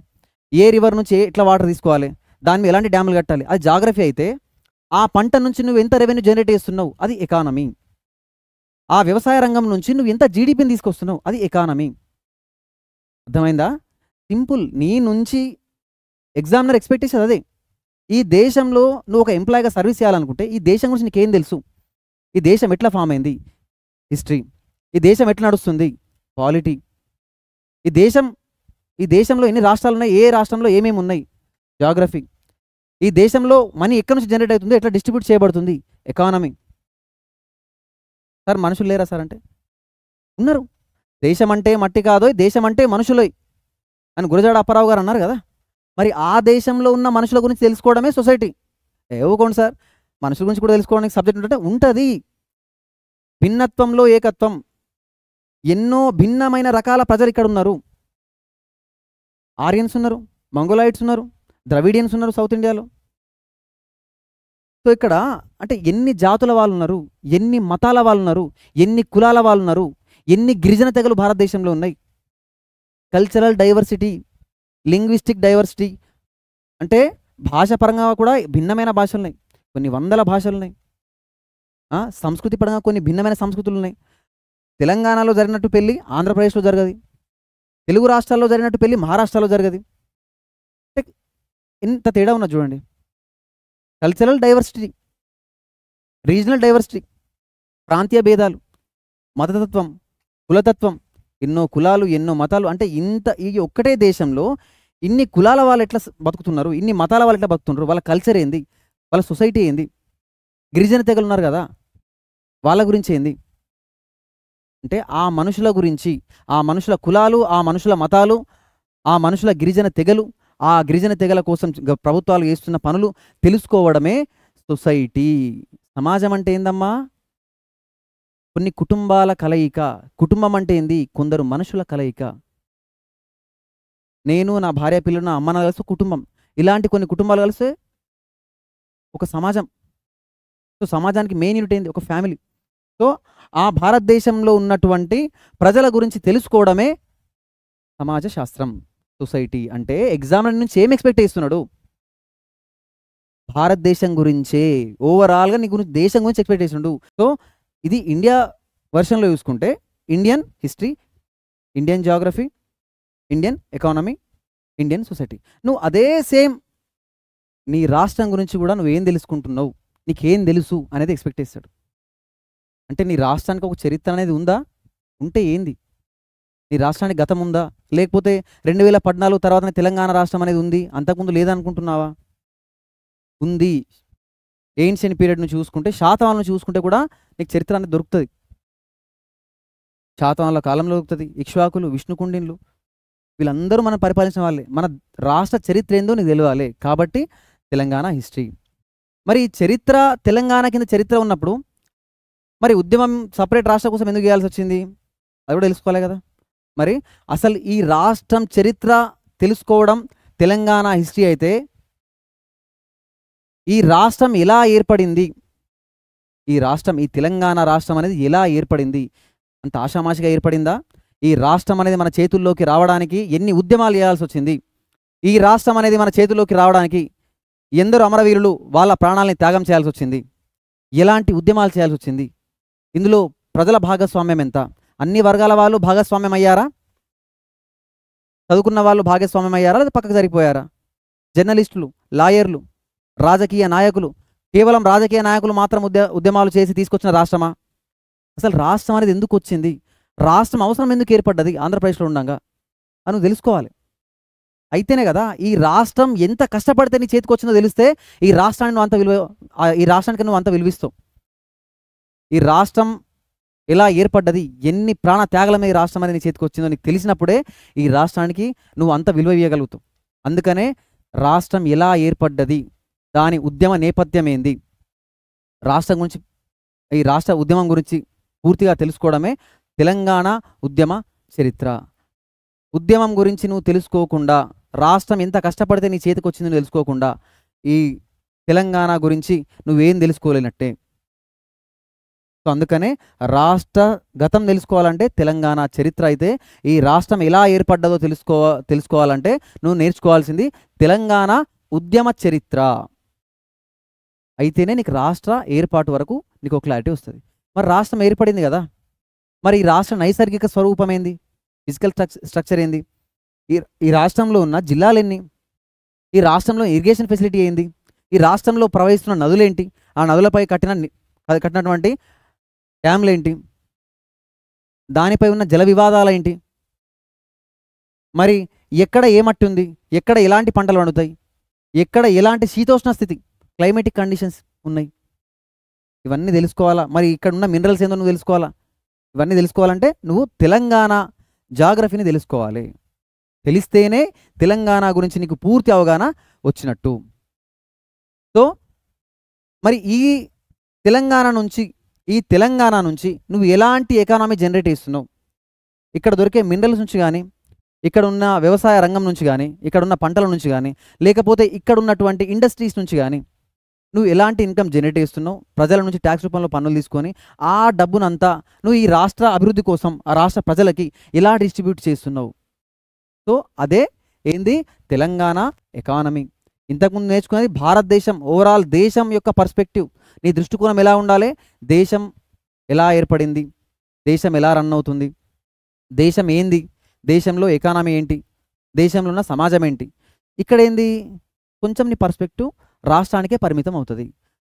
ఏ రివర్ నుంచి ఎట్లా వాటర్ తీసుకోవాలి, దాని మీద ఎలాంటి డ్యాములు కట్టాలి, అది జాగ్రఫీ అయితే. ఆ పంట నుంచి నువ్వు ఎంత రెవెన్యూ జనరేట్ చేస్తున్నావు, అది ఎకానమీ. ఆ వ్యవసాయ రంగం నుంచి నువ్వు ఎంత జీడిపిని తీసుకొస్తున్నావు, అది ఎకానమీ. అర్థమైందా? సింపుల్. నీ నుంచి ఎగ్జామినర్ ఎక్స్పెక్ట్ చేసేది అదే. ఈ దేశంలో నువ్వు ఒక ఎంప్లాయీగా సర్వీస్ చేయాలనుకుంటే ఈ దేశం గురించి నీకేం తెలుసు, ఈ దేశం ఎట్లా ఫామ్ అయింది, హిస్టరీ, ఈ దేశం ఎట్లా నడుస్తుంది, పాలిటీ, ఈ దేశంలో ఎన్ని రాష్ట్రాలు ఉన్నాయి, ఏ రాష్ట్రంలో ఏమేమి ఉన్నాయి, జాగ్రఫీ, ఈ దేశంలో మనీ ఎక్కడి నుంచి జనరేట్ అవుతుంది, ఎట్లా డిస్ట్రిబ్యూట్ చేయబడుతుంది, ఎకానమీ. సార్ మనుషులు లేరా సార్ అంటే ఉన్నారు. దేశం అంటే మట్టి కాదోయ్, దేశం అంటే మనుషులోయ్ అని గురజాడ అప్పారావు గారు అన్నారు కదా. మరి ఆ దేశంలో ఉన్న మనుషుల గురించి తెలుసుకోవడమే సొసైటీ. ఏవోకోండి సార్, మనుషుల గురించి కూడా తెలుసుకోవడానికి సబ్జెక్ట్ ఉంటే ఉంటుంది. భిన్నత్వంలో ఏకత్వం. ఎన్నో భిన్నమైన రకాల ప్రజలు ఇక్కడ ఉన్నారు. ఆరియన్స్ ఉన్నారు, మంగోలాయిడ్స్ ఉన్నారు, ద్రవిడియన్స్ ఉన్నారు సౌత్ ఇండియాలో. సో ఇక్కడ అంటే ఎన్ని జాతుల వాళ్ళు ఉన్నారు, ఎన్ని మతాల వాళ్ళు ఉన్నారు, ఎన్ని కులాల వాళ్ళు ఉన్నారు, ఎన్ని గిరిజన తెగలు భారతదేశంలో ఉన్నాయి. కల్చరల్ డైవర్సిటీ, లింగ్విస్టిక్ డైవర్సిటీ, అంటే భాష పరంగా కూడా భిన్నమైన భాషలు ఉన్నాయి, కొన్ని వందల భాషలు ఉన్నాయి. సంస్కృతి పరంగా కొన్ని భిన్నమైన సంస్కృతులు ఉన్నాయి. తెలంగాణలో జరిగినట్టు పెళ్ళి ఆంధ్రప్రదేశ్లో జరగదు, తెలుగు రాష్ట్రాల్లో జరిగినట్టు పెళ్ళి మహారాష్ట్రలో జరగదు. అంటే ఇంత తేడా ఉన్నది చూడండి. కల్చరల్ డైవర్సిటీ, రీజనల్ డైవర్సిటీ, ప్రాంతీయ భేదాలు, మతతత్వం, కులతత్వం, ఎన్నో కులాలు, ఎన్నో మతాలు. అంటే ఈ ఒక్కటే దేశంలో ఇన్ని కులాల వాళ్ళు ఎట్లా బతుకుతున్నారు, ఇన్ని మతాల వాళ్ళు ఎట్లా బతుకుతున్నారు, వాళ్ళ కల్చర్ ఏంది, వాళ్ళ సొసైటీ ఏంది, గిరిజన తెగలు ఉన్నారు కదా వాళ్ళ గురించి ఏంది, అంటే ఆ మనుషుల గురించి, ఆ మనుషుల కులాలు, ఆ మనుషుల మతాలు, ఆ మనుషుల గిరిజన తెగలు, ఆ గిరిజన తెగల కోసం ప్రభుత్వాలు చేస్తున్న పనులు తెలుసుకోవడమే సొసైటీ. సమాజం అంటే ఏందమ్మా? కొన్ని కుటుంబాల కలయిక. కుటుంబం అంటే ఏంది? కొందరు మనుషుల కలయిక. నేను, నా భార్య, పిల్లలు, నా అమ్మ, నా కలిసి కుటుంబం. ఇలాంటి కొన్ని కుటుంబాలు కలిస్తే ఒక సమాజం. సో సమాజానికి మెయిన్ యూనిట్ ఏంది? ఒక ఫ్యామిలీ. సో ఆ భారతదేశంలో ఉన్నటువంటి ప్రజల గురించి తెలుసుకోవడమే సమాజ శాస్త్రం, సొసైటీ. అంటే ఎగ్జామ్ నుంచి ఏం ఎక్స్పెక్ట్ చేస్తున్నాడు? భారతదేశం గురించే, ఓవరాల్గా నీ గురించి, దేశం గురించి ఎక్స్పెక్ట్ చేస్తున్నాడు. సో ఇది ఇండియా వర్షన్లో చూసుకుంటే Indian history, Indian Geography, Indian economy, Indian society. నువ్వు అదే సేమ్ నీ రాష్ట్రం గురించి కూడా నువ్వేం తెలుసుకుంటున్నావు, నీకేం తెలుసు అనేది ఎక్స్పెక్ట్ చేస్తాడు. అంటే నీ రాష్ట్రానికి ఒక చరిత్ర అనేది ఉందా? ఉంటే ఏంది? నీ రాష్ట్రానికి గతం ఉందా? లేకపోతే 2014 తర్వాతనే తెలంగాణ రాష్ట్రం అనేది ఉంది, అంతకుముందు లేదనుకుంటున్నావా? ఉంది. ఏన్షియన్ పీరియడ్ నుంచి చూసుకుంటే, శాతవాహనులు చూసుకుంటే కూడా నీకు చరిత్ర అనేది దొరుకుతుంది. శాతవాహనుల కాలంలో దొరుకుతుంది. ఇక్ష్వాకులు, విష్ణుకుండిన్లు, వీళ్ళందరూ మనం పరిపాలించిన వాళ్ళే. మన రాష్ట్ర చరిత్ర ఏందో నీకు తెలియాలి. కాబట్టి తెలంగాణ హిస్టరీ. మరి చరిత్ర, తెలంగాణ కింద చరిత్ర ఉన్నప్పుడు మరి ఉద్యమం సపరేట్ రాష్ట్రం కోసం ఎందుకు చేయాల్సి వచ్చింది? అది కూడా తెలుసుకోవాలి కదా. మరి అసలు ఈ రాష్ట్రం చరిత్ర తెలుసుకోవడం తెలంగాణ హిస్టరీ అయితే, ఈ రాష్ట్రం ఎలా ఏర్పడింది, ఈ రాష్ట్రం, ఈ తెలంగాణ రాష్ట్రం అనేది ఎలా ఏర్పడింది? అంత ఆషామాషిగా ఏర్పడిందా? ఈ రాష్ట్రం అనేది మన చేతుల్లోకి రావడానికి ఎన్ని ఉద్యమాలు చేయాల్సి వచ్చింది? ఈ రాష్ట్రం అనేది మన చేతుల్లోకి రావడానికి ఎందరో అమరవీరులు వాళ్ళ ప్రాణాలని త్యాగం చేయాల్సి వచ్చింది? ఎలాంటి ఉద్యమాలు చేయాల్సి వచ్చింది? ఇందులో ప్రజల భాగస్వామ్యం ఎంత? అన్ని వర్గాల వాళ్ళు భాగస్వామ్యం అయ్యారా? చదువుకున్న వాళ్ళు భాగస్వామ్యం అయ్యారా, లేదా పక్కకు సరిపోయారా? జర్నలిస్టులు, లాయర్లు, రాజకీయ నాయకులు, కేవలం రాజకీయ నాయకులు మాత్రం ఉద్యమాలు చేసి తీసుకొచ్చిన రాష్ట్రమా? అసలు రాష్ట్రం అనేది ఎందుకు వచ్చింది? రాష్ట్రం అవసరం ఎందుకు ఏర్పడ్డది ఆంధ్రప్రదేశ్లో ఉండగా అని తెలుసుకోవాలి. అయితేనే కదా ఈ రాష్ట్రం ఎంత కష్టపడితే నీ చేతికి వచ్చిందో తెలిస్తే ఈ రాష్ట్రాన్ని నువ్వు అంత ఈ రాష్ట్రానికి నువ్వు అంత విలువిస్తావు. ఈ రాష్ట్రం ఎలా ఏర్పడ్డది, ఎన్ని ప్రాణ త్యాగల మీద ఈ రాష్ట్రం అనేది నీ చేతికి వచ్చిందో నీకు తెలిసినప్పుడే ఈ రాష్ట్రానికి నువ్వు అంత విలువ ఇవ్వగలుగుతావు. అందుకనే రాష్ట్రం ఎలా ఏర్పడ్డది, దాని ఉద్యమ నేపథ్యం ఏంది, రాష్ట్రం గురించి, ఈ రాష్ట్ర ఉద్యమం గురించి పూర్తిగా తెలుసుకోవడమే తెలంగాణ ఉద్యమ చరిత్ర. ఉద్యమం గురించి నువ్వు తెలుసుకోకుండా, రాష్ట్రం ఎంత కష్టపడితే నీ చేతికి వచ్చిందో తెలుసుకోకుండా ఈ తెలంగాణ గురించి నువ్వేం తెలుసుకోలేనట్టే. సో అందుకనే రాష్ట్ర గతం తెలుసుకోవాలంటే తెలంగాణ చరిత్ర అయితే, ఈ రాష్ట్రం ఎలా ఏర్పడ్డదో తెలుసుకోవాలంటే నువ్వు నేర్చుకోవాల్సింది తెలంగాణ ఉద్యమ చరిత్ర. అయితేనే నీకు రాష్ట్ర ఏర్పాటు వరకు నీకు క్లారిటీ వస్తుంది. మరి రాష్ట్రం ఏర్పడింది కదా, మరి ఈ రాష్ట్ర నైసర్గిక స్వరూపం ఏంది, ఫిజికల్ స్ట్రక్చర్ ఏంది, ఈ రాష్ట్రంలో ఉన్న జిల్లాలు ఎన్ని, ఈ రాష్ట్రంలో ఇరిగేషన్ ఫెసిలిటీ ఏంది, ఈ రాష్ట్రంలో ప్రవహిస్తున్న నదులేంటి, ఆ నదులపై కట్టినటువంటి డ్యామ్లేంటి, దానిపై ఉన్న జల వివాదాలు ఏంటి, మరి ఎక్కడ ఏ మట్టి ఉంది, ఎక్కడ ఎలాంటి పంటలు పండుతాయి, ఎక్కడ ఎలాంటి శీతోష్ణ స్థితి క్లైమేటిక్ కండిషన్స్ ఉన్నాయి, ఇవన్నీ తెలుసుకోవాలా. మరి ఇక్కడ ఉన్న మినరల్స్ ఏందో నువ్వు తెలుసుకోవాలా. ఇవన్నీ తెలుసుకోవాలంటే నువ్వు తెలంగాణ జాగ్రఫీని తెలుసుకోవాలి. తెలిస్తేనే తెలంగాణ గురించి నీకు పూర్తి అవగాహన వచ్చినట్టు. సో మరి ఈ తెలంగాణ నుంచి నువ్వు ఎలాంటి ఎకానమీ జనరేట్ చేస్తున్నావు, ఇక్కడ దొరికే మినరల్స్ నుంచి కానీ, ఇక్కడ ఉన్న వ్యవసాయ రంగం నుంచి కానీ, ఇక్కడ ఉన్న పంటల నుంచి కానీ, లేకపోతే ఇక్కడ ఉన్నటువంటి ఇండస్ట్రీస్ నుంచి కానీ నువ్వు ఎలాంటి ఇన్కమ్ జనరేట్ చేస్తున్నావు, ప్రజల నుంచి ట్యాక్స్ రూపంలో పన్నులు తీసుకొని ఆ డబ్బునంతా నువ్వు ఈ రాష్ట్ర అభివృద్ధి కోసం ఆ రాష్ట్ర ప్రజలకి ఎలా డిస్ట్రిబ్యూట్ చేస్తున్నావు. సో అదే ఏంది తెలంగాణ ఎకానమీ. ఇంతకుముందు నేర్చుకునేది భారతదేశం ఓవరాల్ దేశం యొక్క పర్స్పెక్టివ్. నీ దృష్టికోణం ఎలా ఉండాలి, దేశం ఎలా ఏర్పడింది, దేశం ఎలా రన్ అవుతుంది, దేశం ఏంది, దేశంలో ఎకానమీ ఏంటి, దేశంలో ఉన్న సమాజం ఏంటి. ఇక్కడ ఏంది కొంచెం నీ పర్స్పెక్టివ్ రాష్ట్రానికే పరిమితం అవుతుంది.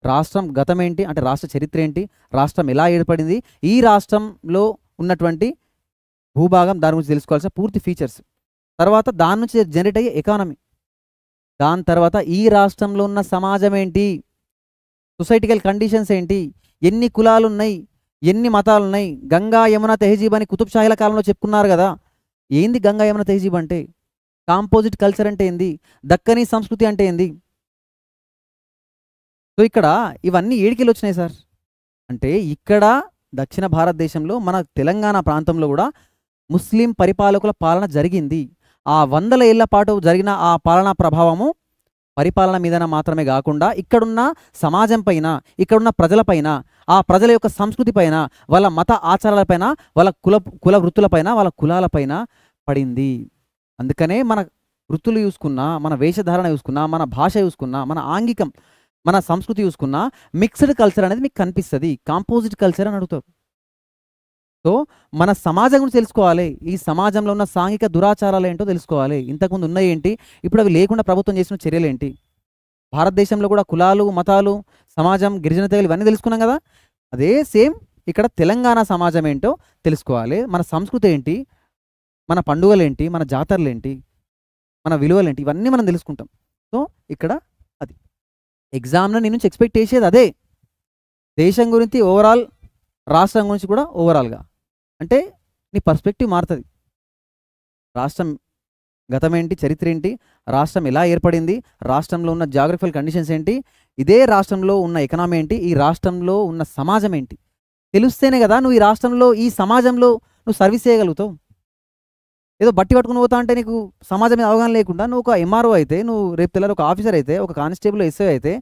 రాష్ట్రం గతం ఏంటి అంటే రాష్ట్ర చరిత్ర ఏంటి, రాష్ట్రం ఎలా ఏర్పడింది, ఈ రాష్ట్రంలో ఉన్నటువంటి భూభాగం, దాని గురించి తెలుసుకోవాల్సిన పూర్తి ఫీచర్స్, తర్వాత దాని నుంచి జనరేట్ అయ్యే ఎకానమీ, దాని తర్వాత ఈ రాష్ట్రంలో ఉన్న సమాజం ఏంటి, సొసైటికల్ కండిషన్స్ ఏంటి, ఎన్ని కులాలు ఉన్నాయి, ఎన్ని మతాలు ఉన్నాయి, గంగా యమున తెహజీబ్ అని కుతుబ్ షాహీల కాలంలో చెప్పుకున్నారు కదా. ఏంది గంగా యమున తెహజీబ్ అంటే, కాంపోజిట్ కల్చర్ అంటే ఏంది, దక్కనీ సంస్కృతి అంటే ఏంది. సో ఇక్కడ ఇవన్నీ ఏడికెళ్ళి వచ్చినాయి సార్ అంటే, ఇక్కడ దక్షిణ భారతదేశంలో మన తెలంగాణ ప్రాంతంలో కూడా ముస్లిం పరిపాలకుల పాలన జరిగింది. ఆ 100 ఏళ్ల పాటు జరిగిన ఆ పాలనా ప్రభావము పరిపాలన మీదన మాత్రమే కాకుండా ఇక్కడున్న సమాజం పైన, ఇక్కడున్న ప్రజలపైన, ఆ ప్రజల యొక్క సంస్కృతి పైన, వాళ్ళ మత ఆచారాలపైన, వాళ్ళ కుల వృత్తులపైన, వాళ్ళ కులాలపైన పడింది. అందుకనే మన వృత్తులు చూసుకున్నా, మన వేషధారణ చూసుకున్నా, మన భాష చూసుకున్నా, మన ఆంగికం, మన సంస్కృతి చూసుకున్నా మిక్స్డ్ కల్చర్ అనేది మీకు కనిపిస్తుంది. కాంపోజిట్ కల్చర్ అని అడుగుతారు. సో మన సమాజం గురించి తెలుసుకోవాలి, ఈ సమాజంలో ఉన్న సాంఘిక దురాచారాలు ఏంటో తెలుసుకోవాలి. ఇంతకుముందు ఉన్నాయి ఏంటి, ఇప్పుడు అవి లేకుండా ప్రభుత్వం చేసిన చర్యలు ఏంటి. భారతదేశంలో కూడా కులాలు, మతాలు, సమాజం, గిరిజన తెగలు ఇవన్నీ తెలుసుకున్నాం కదా. అదే సేమ్ ఇక్కడ తెలంగాణ సమాజం ఏంటో తెలుసుకోవాలి. మన సంస్కృతి ఏంటి, మన పండుగలు ఏంటి, మన జాతరలు ఏంటి, మన విలువలు ఏంటి, ఇవన్నీ మనం తెలుసుకుంటాం. సో ఇక్కడ అది ఎగ్జామ్లో నీ నుంచి ఎక్స్పెక్ట్ చేసేది అదే. దేశం గురించి ఓవరాల్, రాష్ట్రం గురించి కూడా ఓవరాల్గా, అంటే నీ పర్స్పెక్టివ్ మారుతుంది. రాష్ట్రం గతం ఏంటి, చరిత్ర ఏంటి, రాష్ట్రం ఎలా ఏర్పడింది, రాష్ట్రంలో ఉన్న జాగ్రఫికల్ కండిషన్స్ ఏంటి, ఇదే రాష్ట్రంలో ఉన్న ఎకనామీ ఏంటి, ఈ రాష్ట్రంలో ఉన్న సమాజం ఏంటి తెలిస్తేనే కదా నువ్వు ఈ రాష్ట్రంలో, ఈ సమాజంలో నువ్వు సర్వీస్ చేయగలుగుతావు. ఏదో బట్టి పట్టుకుని పోతా అంటే నీకు సమాజం మీద అవగాహన లేకుండా నువ్వు ఒక ఎంఆర్ఓ అయితే, నువ్వు రేపు తెల్లారి ఒక ఆఫీసర్ అయితే, ఒక కానిస్టేబుల్ ఎస్ఐ అయితే,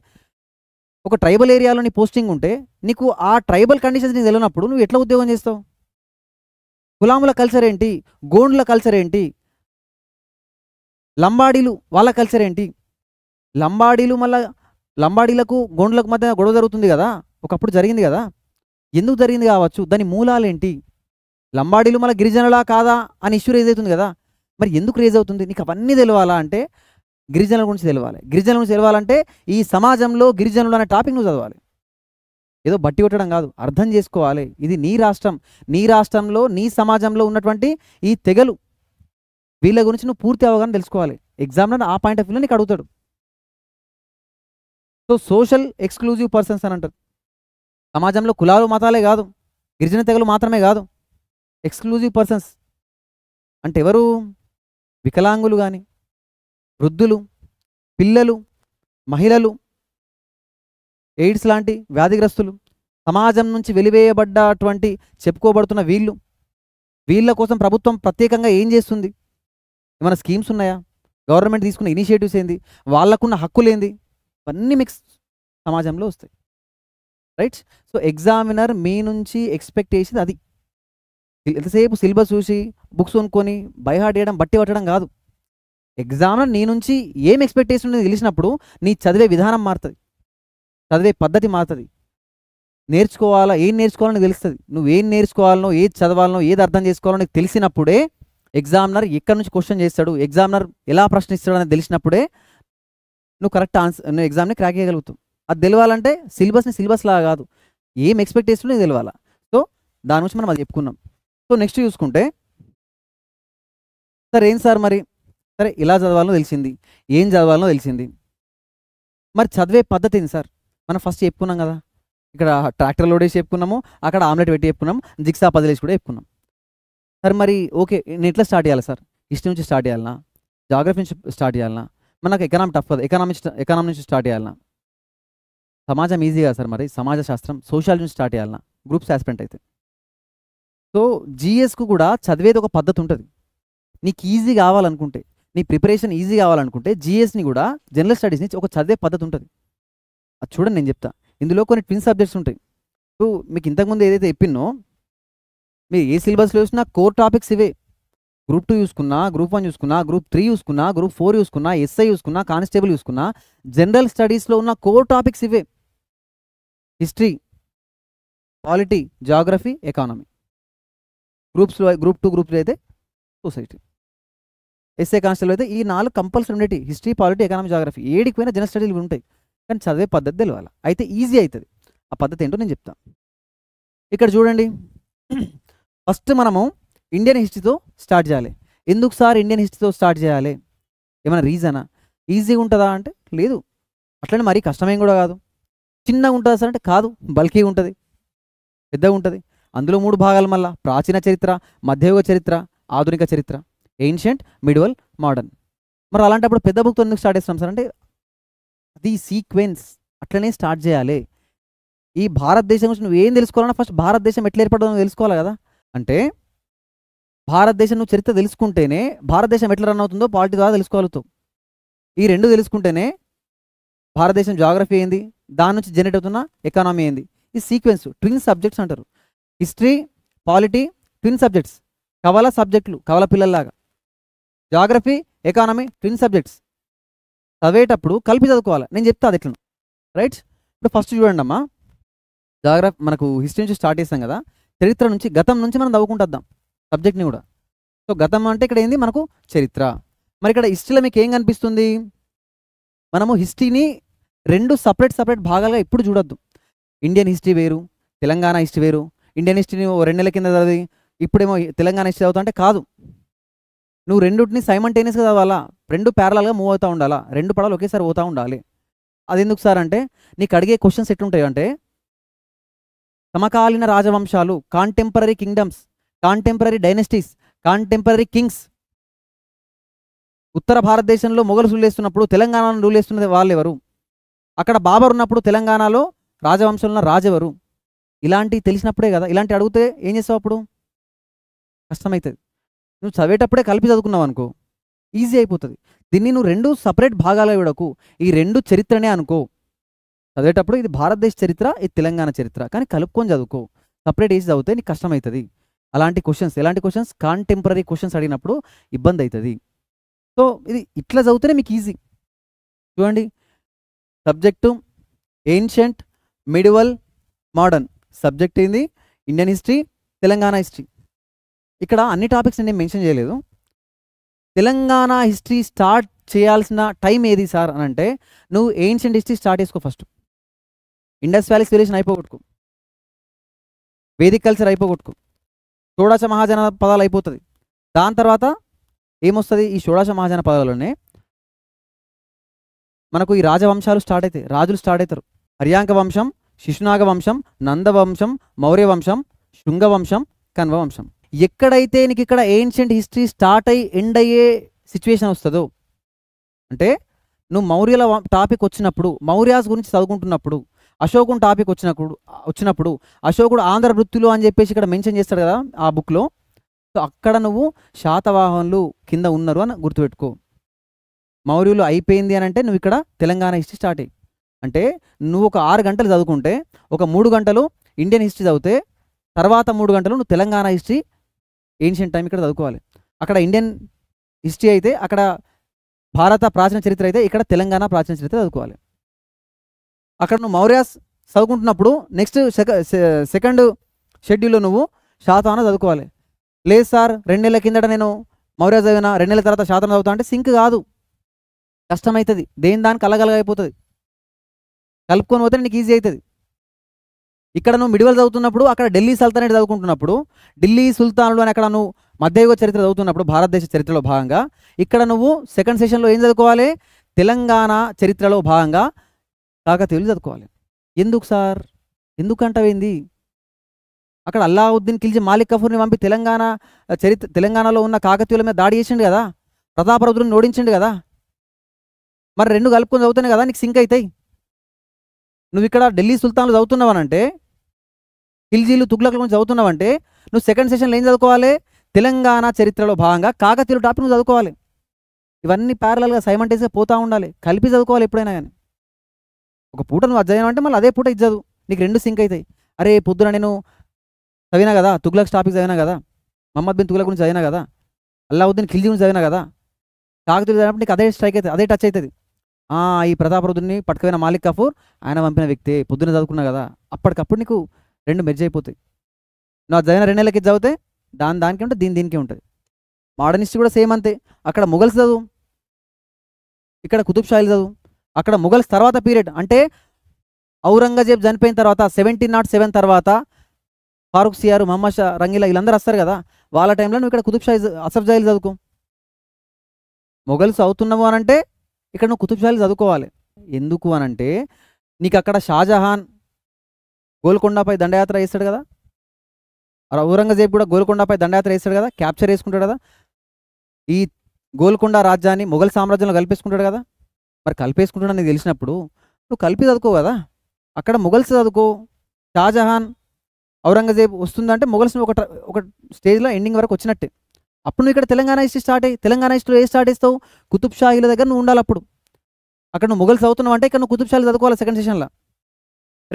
ఒక ట్రైబల్ ఏరియాలో నీ పోస్టింగ్ ఉంటే నీకు ఆ ట్రైబల్ కండిషన్స్ నీకు తెలియనప్పుడు నువ్వు ఎట్లా ఉద్యోగం చేస్తావు. గులాముల కల్చర్ ఏంటి, గోండ్ల కల్చర్ ఏంటి, లంబాడీలు వాళ్ళ కల్చర్ ఏంటి, లంబాడీలకు గోండ్లకు మధ్య గొడవ జరుగుతుంది కదా, ఒకప్పుడు జరిగింది కదా, ఎందుకు జరిగింది కావచ్చు, దాని మూలాలేంటి, లంబాడీలు మళ్ళీ గిరిజనులా కాదా అని ఇష్యూ రేజ్ అవుతుంది కదా, మరి ఎందుకు రేజ్ అవుతుంది, నీకు అవన్నీ తెలియాలా అంటే గిరిజనుల గురించి తెలియాలి. గిరిజనుల గురించి తెలియాలంటే ఈ సమాజంలో గిరిజనులు అనే టాపిక్ నువ్వు చదవాలి. ఏదో బట్టి కొట్టడం కాదు, అర్థం చేసుకోవాలి. ఇది నీ రాష్ట్రం, నీ రాష్ట్రంలో, నీ సమాజంలో ఉన్నటువంటి ఈ తెగలు, వీళ్ళ గురించి నువ్వు పూర్తి అవగాహన తెలుసుకోవాలి. ఎగ్జామ్లో ఆ పాయింట్ ఆఫ్ వ్యూలో నీకు అడుగుతాడు. సో సోషల్ ఎక్స్క్లూజివ్ పర్సన్స్ అని అంటారు. సమాజంలో కులాలు, మతాలే కాదు, గిరిజన తెగలు మాత్రమే కాదు, ఎక్స్క్లూజివ్ పర్సన్స్ అంటే ఎవరు, వికలాంగులు కానీ, వృద్ధులు, పిల్లలు, మహిళలు, ఎయిడ్స్ లాంటి వ్యాధిగ్రస్తులు, సమాజం నుంచి వెలివేయబడ్డటువంటి చెప్పుకోబడుతున్న వీళ్ళ కోసం ప్రభుత్వం ప్రత్యేకంగా ఏం చేస్తుంది, ఏమైనా స్కీమ్స్ ఉన్నాయా, గవర్నమెంట్ తీసుకున్న ఇనిషియేటివ్స్ ఏంది, వాళ్ళకున్న హక్కులేంది, ఇవన్నీ మిక్స్ సమాజంలో వస్తాయి. రైట్. సో ఎగ్జామినర్ మీ నుంచి ఎక్స్పెక్ట్ చేసేది అది. ఎంతసేపు సిలబస్ చూసి బుక్స్ కొనుక్కొని బైహార్ట్ చేయడం, బట్టి పట్టడం కాదు. ఎగ్జామినర్ నీ నుంచి ఏం ఎక్స్పెక్టేషన్ ఉంది తెలిసినప్పుడు నీ చదివే విధానం మారుతుంది, చదివే పద్ధతి మారుతుంది. ఏం నేర్చుకోవాలని తెలుస్తుంది. నువ్వు ఏం నేర్చుకోవాలనో, ఏది చదవాలనో, ఏది అర్థం చేసుకోవాలో నీకు తెలిసినప్పుడే ఎగ్జామినర్ ఎక్కడి నుంచి క్వశ్చన్ చేస్తాడు, ఎగ్జామినర్ ఎలా ప్రశ్నిస్తాడు అనేది తెలిసినప్పుడే నువ్వు కరెక్ట్ ఆన్సర్, నువ్వు ఎగ్జామ్ని క్రాక్ చేయగలుగుతావు. అది తెలియాలంటే సిలబస్ లాగా కాదు, ఏం ఎక్స్పెక్టేషన్ నీకు తెలియాలా. సో దాని నుంచి మనం అది చెప్పుకున్నాం. సో నెక్స్ట్ చూసుకుంటే, సార్ ఏం సార్ మరి, సరే ఇలా చదవాలనో తెలిసింది, ఏం చదవాలనో తెలిసింది, మరి చదివే పద్ధతి ఏంది సార్, మనం ఫస్ట్ చెప్పుకున్నాం కదా, ఇక్కడ ట్రాక్టర్ లోడ్ వేసి చెప్పుకున్నాము, అక్కడ ఆమ్లెట్ పెట్టి చెప్పుకున్నాం, జిక్సా పజిల్ వేసి కూడా చెప్పుకున్నాం. సరే మరి ఓకే, నేను ఎట్లా స్టార్ట్ చేయాలి సార్, హిస్టరీ నుంచి స్టార్ట్ చేయాలన్నా, జాగ్రఫీ నుంచి స్టార్ట్ చేయాలన్నా, మనకు ఎకనామీ టఫ్ కదా, ఎకనామీ నుంచి స్టార్ట్ చేయాలన్నా, సమాజం ఈజీగా సార్, మరి సమాజ శాస్త్రం, సోషల్ నుంచి స్టార్ట్ చేయాలన్నా, గ్రూప్స్ ఆస్పిరెంట్ అయితే. సో జిఎస్కు కూడా చదివేది ఒక పద్ధతి ఉంటుంది. నీకు ఈజీ కావాలనుకుంటే, నీ ప్రిపరేషన్ ఈజీ కావాలనుకుంటే జిఎస్ని కూడా, జనరల్ స్టడీస్ నుంచి ఒక చదివే పద్ధతి ఉంటుంది. అది చూడండి, నేను చెప్తా. ఇందులో కొన్ని ట్విన్ సబ్జెక్ట్స్ ఉంటాయి. సో మీకు ఇంతకుముందు ఏదైతే చెప్పినో, మీరు ఏ సిలబస్లో చూసినా కోర్ టాపిక్స్ ఇవే. గ్రూప్ 2 చూసుకున్నా, గ్రూప్ 1 చూసుకున్నా, గ్రూప్ 3 చూసుకున్నా, గ్రూప్ 4 చూసుకున్నా, ఎస్ఐ చూసుకున్నా, కానిస్టేబుల్ చూసుకున్నా, జనరల్ స్టడీస్లో ఉన్న కోర్ టాపిక్స్ ఇవే. History, polity, geography, economy. Group 2, group 3 అయితే సొసైటీ, ఎస్ఐ, కానిస్టేబుల్ అయితే ఈ 4 కంపల్సరీ ఉండేవి. History, polity, economy, geography. ఏడికి పోయినా జనరల్ స్టడీలు ఉంటాయి, కానీ చదివే పద్ధతి తెలియాలి. అయితే ఈజీ అవుతుంది. ఆ పద్ధతి ఏంటో నేను చెప్తాను. ఇక్కడ చూడండి, ఫస్ట్ మనము ఇండియన్ హిస్టరీతో స్టార్ట్ చేయాలి. ఎందుకు సార్ ఇండియన్ హిస్టరీతో స్టార్ట్ చేయాలి? ఏమైనా రీజనా? ఈజీగా ఉంటుందా అంటే లేదు, అట్లనే మరీ కష్టమేం కూడా కాదు. చిన్నగా ఉంటుందా సార్ అంటే కాదు, బల్కీగా ఉంటుంది, పెద్దగా ఉంటుంది. అందులో 3 భాగాలు మళ్ళా: ప్రాచీన చరిత్ర, మధ్యయుగ చరిత్ర, ఆధునిక చరిత్ర, ఏన్షియంట్, మిడివల్, మోడర్న్. మరి అలాంటప్పుడు పెద్ద బుక్తో ఎందుకు స్టార్ట్ చేస్తున్నాం సార్ అంటే అది సీక్వెన్స్, అట్లనే స్టార్ట్ చేయాలి. ఈ భారతదేశం గురించి నువ్వు ఏం తెలుసుకోవాలన్నా ఫస్ట్ భారతదేశం ఎట్లా ఏర్పడదో తెలుసుకోవాలి కదా. అంటే భారతదేశం నువ్వు చరిత్ర తెలుసుకుంటేనే భారతదేశం ఎట్లా రన్ అవుతుందో పాలిటీ ద్వారా తెలుసుకోగలుగుతావు. ఈ 2 తెలుసుకుంటేనే భారతదేశం జాగ్రఫీ ఏంది, దాని నుంచి జనరేట్ అవుతున్న ఎకానమీ ఏంది. ఈ సీక్వెన్స్ ట్విన్ సబ్జెక్ట్స్ అంటారు. హిస్టరీ, పాలిటీ ట్విన్ సబ్జెక్ట్స్, కవల సబ్జెక్టులు, కవల పిల్లల్లాగా. Geography, economy twin subjects. చదివేటప్పుడు కలిపి చదువుకోవాలి. నేను చెప్తా అది ఎట్లను, రైట్? ఇప్పుడు ఫస్ట్ చూడండి అమ్మా, జాగ్రఫీ మనకు హిస్టరీ నుంచి స్టార్ట్ చేస్తాం కదా, చరిత్ర నుంచి గతం నుంచి మనం చదువుకుంటాం సబ్జెక్ట్ని కూడా. సో గతం అంటే ఇక్కడ ఏంది మనకు చరిత్ర. మరి ఇక్కడ హిస్టరీలో మీకు ఏం కనిపిస్తుంది? మనము హిస్టరీని 2 సపరేట్ భాగాలుగా ఇప్పుడు చూడొద్దు. ఇండియన్ హిస్టరీ వేరు, తెలంగాణ హిస్టరీ వేరు. ఇండియన్ హిస్టరీని 2 నెలల కింద చదివి ఇప్పుడేమో తెలంగాణ హిస్టరీ చదువుతా అంటే కాదు. నువ్వు రెండుటిని సైమల్టేనియస్గా చదవాలా, 2 ప్యారలల్గా మూవ్ అవుతూ ఉండాలా, 2 పడాలు ఒకేసారి పోతూ ఉండాలి. అది ఎందుకు సార్ అంటే నీకు అడిగే క్వశ్చన్స్ ఎట్లుంటాయి అంటే సమకాలీన రాజవంశాలు, contemporary kingdoms, contemporary dynasties, contemporary kings. ఉత్తర భారతదేశంలో మొఘల్స్ రూల్ చేస్తున్నప్పుడు తెలంగాణను రూల్ చేస్తున్నది వాళ్ళెవరు? అక్కడ బాబర్ ఉన్నప్పుడు తెలంగాణలో రాజవంశంలో రాజెవరు? ఇలాంటివి తెలిసినప్పుడే కదా. ఇలాంటి అడిగితే ఏం చేస్తావు? అప్పుడు కష్టమవుతుంది. నువ్వు చదివేటప్పుడే కలిపి చదువుకున్నావు అనుకో ఈజీ అయిపోతుంది. దీన్ని నువ్వు 2 సపరేట్ భాగాలుగా విడకు, ఈ 2 చరిత్రనే అనుకో. చదివేటప్పుడు ఇది భారతదేశ చరిత్ర, ఇది తెలంగాణ చరిత్ర, కానీ కలుపుకొని చదువుకో. సపరేట్ వేసి చదివితే నీకు కష్టమవుతుంది. అలాంటి క్వశ్చన్స్, ఎలాంటి క్వశ్చన్స్? కాంటెంపరీ క్వశ్చన్స్ అడిగినప్పుడు ఇబ్బంది అవుతుంది. సో ఇది ఇట్లా చదివితేనే మీకు ఈజీ. చూడండి, subject ancient, medieval, modern. Subject ఏంది? Indian history, Telangana history. ఇక్కడ అన్ని టాపిక్స్ నేను మెన్షన్ చేయలేదు. తెలంగాణ హిస్టరీ స్టార్ట్ చేయాల్సిన టైం ఏది సార్ అని అంటే నువ్వు ఏన్షియంట్ హిస్టరీ స్టార్ట్ చేసుకో. ఫస్ట్ ఇండస్ వ్యాలీ సివిలైజేషన్ అయిపోగొట్టుకో, వేదిక్ కల్చర్ అయిపోగొట్టుకో, షోడశ మహాజన పదాలు అయిపోతుంది. దాని తర్వాత ఏమొస్తుంది? ఈ షోడశ మహాజన పదాలలోనే మనకు ఈ రాజవంశాలు స్టార్ట్ అవుతాయి, రాజులు స్టార్ట్ అవుతారు. హర్యాంక వంశం, శిశునాగ వంశం, నందవంశం, మౌర్య వంశం, శృంగవంశం, కన్వ వంశం. ఎక్కడైతే నీకు ఇక్కడ ఏన్షియంట్ హిస్టరీ స్టార్ట్ అయ్యి ఎండ్ అయ్యే సిచ్యువేషన్ వస్తుందో అంటే నువ్వు మౌర్యుల టాపిక్ వచ్చినప్పుడు, మౌర్యాస్ గురించి చదువుకుంటున్నప్పుడు, అశోకుని టాపిక్ వచ్చినప్పుడు అశోకుడు ఆంధ్ర వృత్తులు అని చెప్పేసి ఇక్కడ మెన్షన్ చేస్తాడు కదా ఆ బుక్లో. సో అక్కడ నువ్వు శాతవాహనులు కింద ఉన్నారు అని గుర్తుపెట్టుకో. మౌర్యులు అయిపోయింది అని అంటే నువ్వు ఇక్కడ తెలంగాణ హిస్టరీ స్టార్ట్ అయ్యి. అంటే నువ్వు ఒక 6 గంటలు చదువుకుంటే ఒక 3 గంటలు ఇండియన్ హిస్టరీ చదివితే తర్వాత 3 గంటలు నువ్వు తెలంగాణ హిస్టరీ ఏన్షియంట్ టైం ఇక్కడ చదువుకోవాలి. అక్కడ ఇండియన్ హిస్టరీ అయితే అక్కడ భారత ప్రాచీన చరిత్ర అయితే ఇక్కడ తెలంగాణ ప్రాచీన చరిత్ర చదువుకోవాలి. అక్కడ నువ్వు మౌర్యాస్ చదువుకుంటున్నప్పుడు నెక్స్ట్ సెకండ్ షెడ్యూల్లో నువ్వు శాతవాహన చదువుకోవాలి. లేదు సార్ 2 నెలల కిందట నేను మౌర్య చదివిన, 2 నెలల తర్వాత శాతవాహన చదువుతా అంటే సింక్ కాదు, కష్టమవుతుంది. దేని దానికి అయిపోతుంది. కలుపుకొని పోతే నీకు ఈజీ అవుతుంది. ఇక్కడ నువ్వు మిడివల్ చదువుతున్నప్పుడు అక్కడ ఢిల్లీ సల్తనేట్ చదువుకుంటున్నప్పుడు ఢిల్లీ సుల్తానులు అని అక్కడ నువ్వు మధ్యయుగ చరిత్ర చదువుతున్నప్పుడు భారతదేశ చరిత్రలో భాగంగా ఇక్కడ నువ్వు సెకండ్ సెషన్లో ఏం చదువుకోవాలి? తెలంగాణ చరిత్రలో భాగంగా కాకతీయులు చదువుకోవాలి. ఎందుకు సార్? ఎందుకంటావేంది? అక్కడ అల్లావుద్దీన్ ఖిల్జీ మాలిక్ కఫూర్ని పంపి తెలంగాణలో ఉన్న కాకతీయుల మీద దాడి చేసిండు కదా, ప్రతాపరుద్రుని ఓడించిండు కదా. మరి 2 కలుపుకొని చదువుతానే కదా నీకు సింక్ అవుతాయి. నువ్వు ఇక్కడ ఢిల్లీ సుల్తాన్లు చదువుతున్నావనంటే, ఖిల్జీలు తుగ్లకుల గురించి చదువుతున్నావంటే నువ్వు సెకండ్ సెషన్లో ఏం చదువుకోవాలి? తెలంగాణ చరిత్రలో భాగంగా కాకతీయుల టాపిక్ నువ్వు చదువుకోవాలి. ఇవన్నీ ప్యారలల్గా సైమల్టేనియస్గా పోతూ ఉండాలి, కలిపి చదువుకోవాలి ఎప్పుడైనా కానీ. ఒక పూట నువ్వు అధ్యయనం అంటే మళ్ళీ అదే పూట ఇది చదువు, నీకు 2 సింక్ అవుతాయి. అరే పొద్దున నేను చదివినా కదా, తుగ్లక్ టాపిక్ చదివినా కదా, మహమ్మద్ బిన్ తుగ్లక్ గురించి చదివినా కదా, అల్లావుద్దీన్ ఖిల్జీ గురించి చదివినా కదా, కాకతీయులు చదివినప్పుడు నీకు అదే స్ట్రైక్ అవుతుంది, అదే టచ్ అవుతుంది. ఈ ప్రతాపరుద్రుని పట్టుకుపోయిన మాలిక్ కఫూర్ ఆయన పంపిన వ్యక్తి, పొద్దున్న చదువుకున్నా కదా, అప్పటికప్పుడు నీకు 2 మెర్జ్ అయిపోతాయి. నువ్వు చదివిన 2 నెలలకి చదివితే దానికి ఉంటుంది, దీనికి ఉంటుంది. మోడర్న్ హిస్టరీ కూడా సేమ్ అంతే. అక్కడ మొఘల్స్ చదువు, ఇక్కడ కుతుబ్ షాహీలు చదువు. అక్కడ మొఘల్స్ తర్వాత పీరియడ్ అంటే ఔరంగజేబ్ చనిపోయిన తర్వాత 1707 తర్వాత ఫారూక్ సియార్, మహమ్మద్ షా రంగీలా వీళ్ళందరూ వస్తారు కదా, వాళ్ళ టైంలో నువ్వు ఇక్కడ కుతుబ్షాహీ అసఫ్జాయిలు చదువుకో. మొఘల్స్ అవుతున్నావు అనంటే ఇక్కడ నువ్వు కుతుబ్షాహీలు చదువుకోవాలి. ఎందుకు అనంటే నీకు అక్కడ షాజహాన్ గోల్కొండపై దండయాత్ర వేస్తాడు కదా, ఔరంగజేబ్ కూడా గోల్కొండపై దండయాత్ర వేస్తాడు కదా, క్యాప్చర్ చేసుకుంటాడు కదా, ఈ గోల్కొండ రాజ్యాన్ని మొఘల్ సామ్రాజ్యంలో కలిపేసుకుంటాడు కదా. మరి కలిపేసుకుంటాడని నీకు తెలిసినప్పుడు నువ్వు కలిపి చదువుకో కదా. అక్కడ మొఘల్స్ చదువుకో, షాజహాన్ ఔరంగజేబ్ వస్తుందంటే మొఘల్స్ని ఒక స్టేజ్లో ఎండింగ్ వరకు వచ్చినట్టే. అప్పుడు నువ్వు ఇక్కడ తెలంగాణ హిస్టరీ స్టార్ట్ అయ్యి, తెలంగాణ హిస్టరీలో ఏ స్టార్ట్ చేస్తావు, కుతుబ్షాహీల దగ్గర నువ్వు ఉండాలి. అప్పుడు అక్కడ నువ్వు మొఘల్స్ అవుతున్నావు అంటే ఇక్కడ నువ్వు కుతుబ్షాహీలు చదువుకోవాలి సెకండ్ సెషన్లో.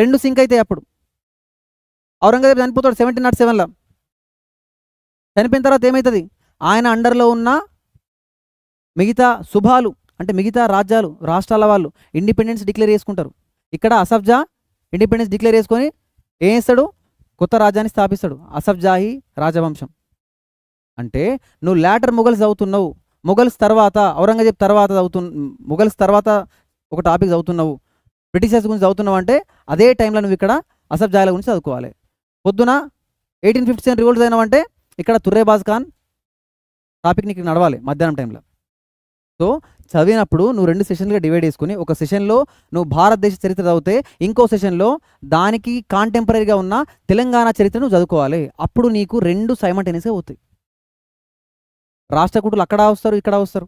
రెండు సింక్ అవుతాయి. అప్పుడు ఔరంగజేబ్ చనిపోతాడు 1707లో. చనిపోయిన తర్వాత ఏమవుతుంది, ఆయన అండర్లో ఉన్న మిగతా సుభాలు అంటే మిగతా రాజ్యాలు రాష్ట్రాల వాళ్ళు ఇండిపెండెన్స్ డిక్లేర్ చేసుకుంటారు. ఇక్కడ అసఫ్జా ఇండిపెండెన్స్ డిక్లేర్ చేసుకొని ఏం చేస్తాడు, కొత్త రాజ్యాన్ని స్థాపిస్తాడు, అసఫ్జాహీ రాజవంశం. అంటే నువ్వు లాటర్ మొఘల్స్ చదువుతున్నావు, మొఘల్స్ తర్వాత ఔరంగజేబ్ తర్వాత మొఘల్స్ తర్వాత ఒక టాపిక్ చదువుతున్నావు, బ్రిటిషర్స్ గురించి చదువుతున్నావు అంటే అదే టైంలో నువ్వు ఇక్కడ అసఫ్జాయిల గురించి చదువుకోవాలి. పొద్దున 1857 రివోల్ట్స్ అయినావంటే ఇక్కడ తుర్రేబాజ్ ఖాన్ టాపిక్ నీకు నడవాలి మధ్యాహ్నం టైంలో. సో చదివినప్పుడు నువ్వు 2 సెషన్లుగా డివైడ్ చేసుకుని ఒక సెషన్లో నువ్వు భారతదేశ చరిత్ర చదివితే ఇంకో సెషన్లో దానికి కాంటెంపరీగా ఉన్న తెలంగాణ చరిత్ర నువ్వు చదువుకోవాలి. అప్పుడు నీకు 2 సైమల్టేనియస్గా అవుతాయి. రాష్ట్రకూటులు అక్కడ వస్తారు, ఇక్కడ వస్తారు.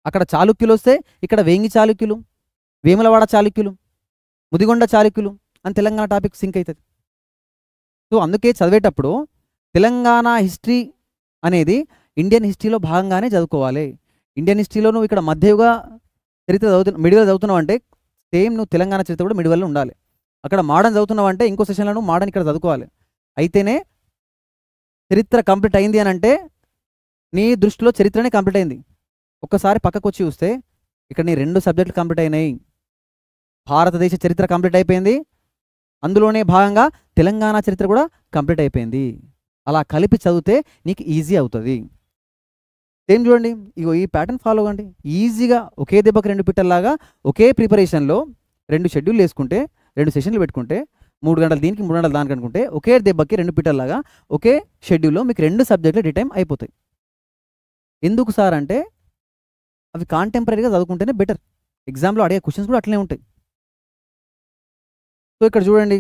అక్కడ చాళుక్యులు వస్తే ఇక్కడ వేంగి చాళుక్యులు, వేములవాడ చాళుక్యులు, ముదిగొండ చాళుక్యులు అని తెలంగాణ టాపిక్ సింక్ అవుతుంది. సో అందుకే చదివేటప్పుడు తెలంగాణ హిస్టరీ అనేది ఇండియన్ హిస్టరీలో భాగంగానే చదువుకోవాలి. ఇండియన్ హిస్టరీలో నువ్వు ఇక్కడ మధ్యయుగ చరిత్ర మిడివల్ చదువుతున్నావు అంటే సేమ్ నువ్వు తెలంగాణ చరిత్ర కూడా మిడివల్లో ఉండాలి. అక్కడ మోడర్న్ చదువుతున్నావు అంటే ఇంకో సెషన్లో నువ్వు మోడర్న్ ఇక్కడ చదువుకోవాలి. అయితేనే చరిత్ర కంప్లీట్ అయింది అని అంటే నీ దృష్టిలో చరిత్రనే కంప్లీట్ అయింది. ఒక్కసారి పక్కకు వచ్చి చూస్తే ఇక్కడ నీ 2 సబ్జెక్టులు కంప్లీట్ అయినాయి. భారతదేశ చరిత్ర కంప్లీట్ అయిపోయింది, అందులోనే భాగంగా తెలంగాణ చరిత్ర కూడా కంప్లీట్ అయిపోయింది. అలా కలిపి చదివితే నీకు ఈజీ అవుతుంది. సేమ్ చూడండి, ఇగో ఈ ప్యాటర్న్ ఫాలో అవ్వండి. ఈజీగా ఒకే దెబ్బకి 2 పిట్టల్లాగా ఒకే ప్రిపరేషన్లో 2 షెడ్యూల్ వేసుకుంటే 2 సెషన్లు పెట్టుకుంటే 3 గంటలు దీనికి 3 గంటలు దానికి అనుకుంటే ఒకే దెబ్బకి 2 పిట్టల్లాగా ఒకే షెడ్యూల్లో మీకు 2 సబ్జెక్టులు డిటైమ్ అయిపోతాయి. ఎందుకు సార్ అంటే అవి కాంటెంపరీగా చదువుకుంటేనే బెటర్. ఎగ్జామ్లో అడిగే క్వశ్చన్స్ కూడా అట్లనే ఉంటాయి. సో ఇక్కడ చూడండి,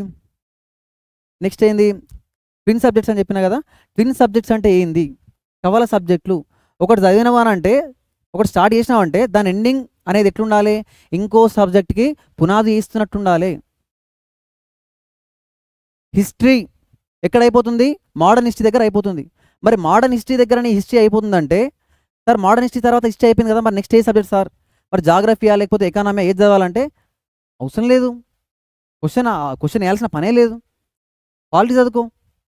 నెక్స్ట్ ఏంది, ట్విన్ సబ్జెక్ట్స్ అని చెప్పినా కదా. ట్విన్ సబ్జెక్ట్స్ అంటే ఏంది, కవల సబ్జెక్టులు. ఒకటి చదివినవానంటే ఒకటి స్టార్ట్ చేసినావంటే దాని ఎండింగ్ అనేది ఎట్లుండాలి, ఇంకో సబ్జెక్ట్కి పునాది ఇస్తున్నట్టు ఉండాలి. హిస్టరీ ఎక్కడైపోతుంది, మోడర్న్ హిస్టరీ దగ్గర అయిపోతుంది. మరి మోడర్న్ హిస్టరీ దగ్గర నీ హిస్టరీ అయిపోతుందంటే సార్ మోడర్న్ హిస్టరీ తర్వాత హిస్టరీ అయిపోయింది కదా, మరి నెక్స్ట్ ఏ సబ్జెక్ట్ సార్, మరి జాగ్రఫియా లేకపోతే ఎకానమీ ఏది చదవాలంటే అవసరం లేదు. క్వశ్చన్ వేయాల్సిన పనే లేదు. పాలిటీ చదువుకో.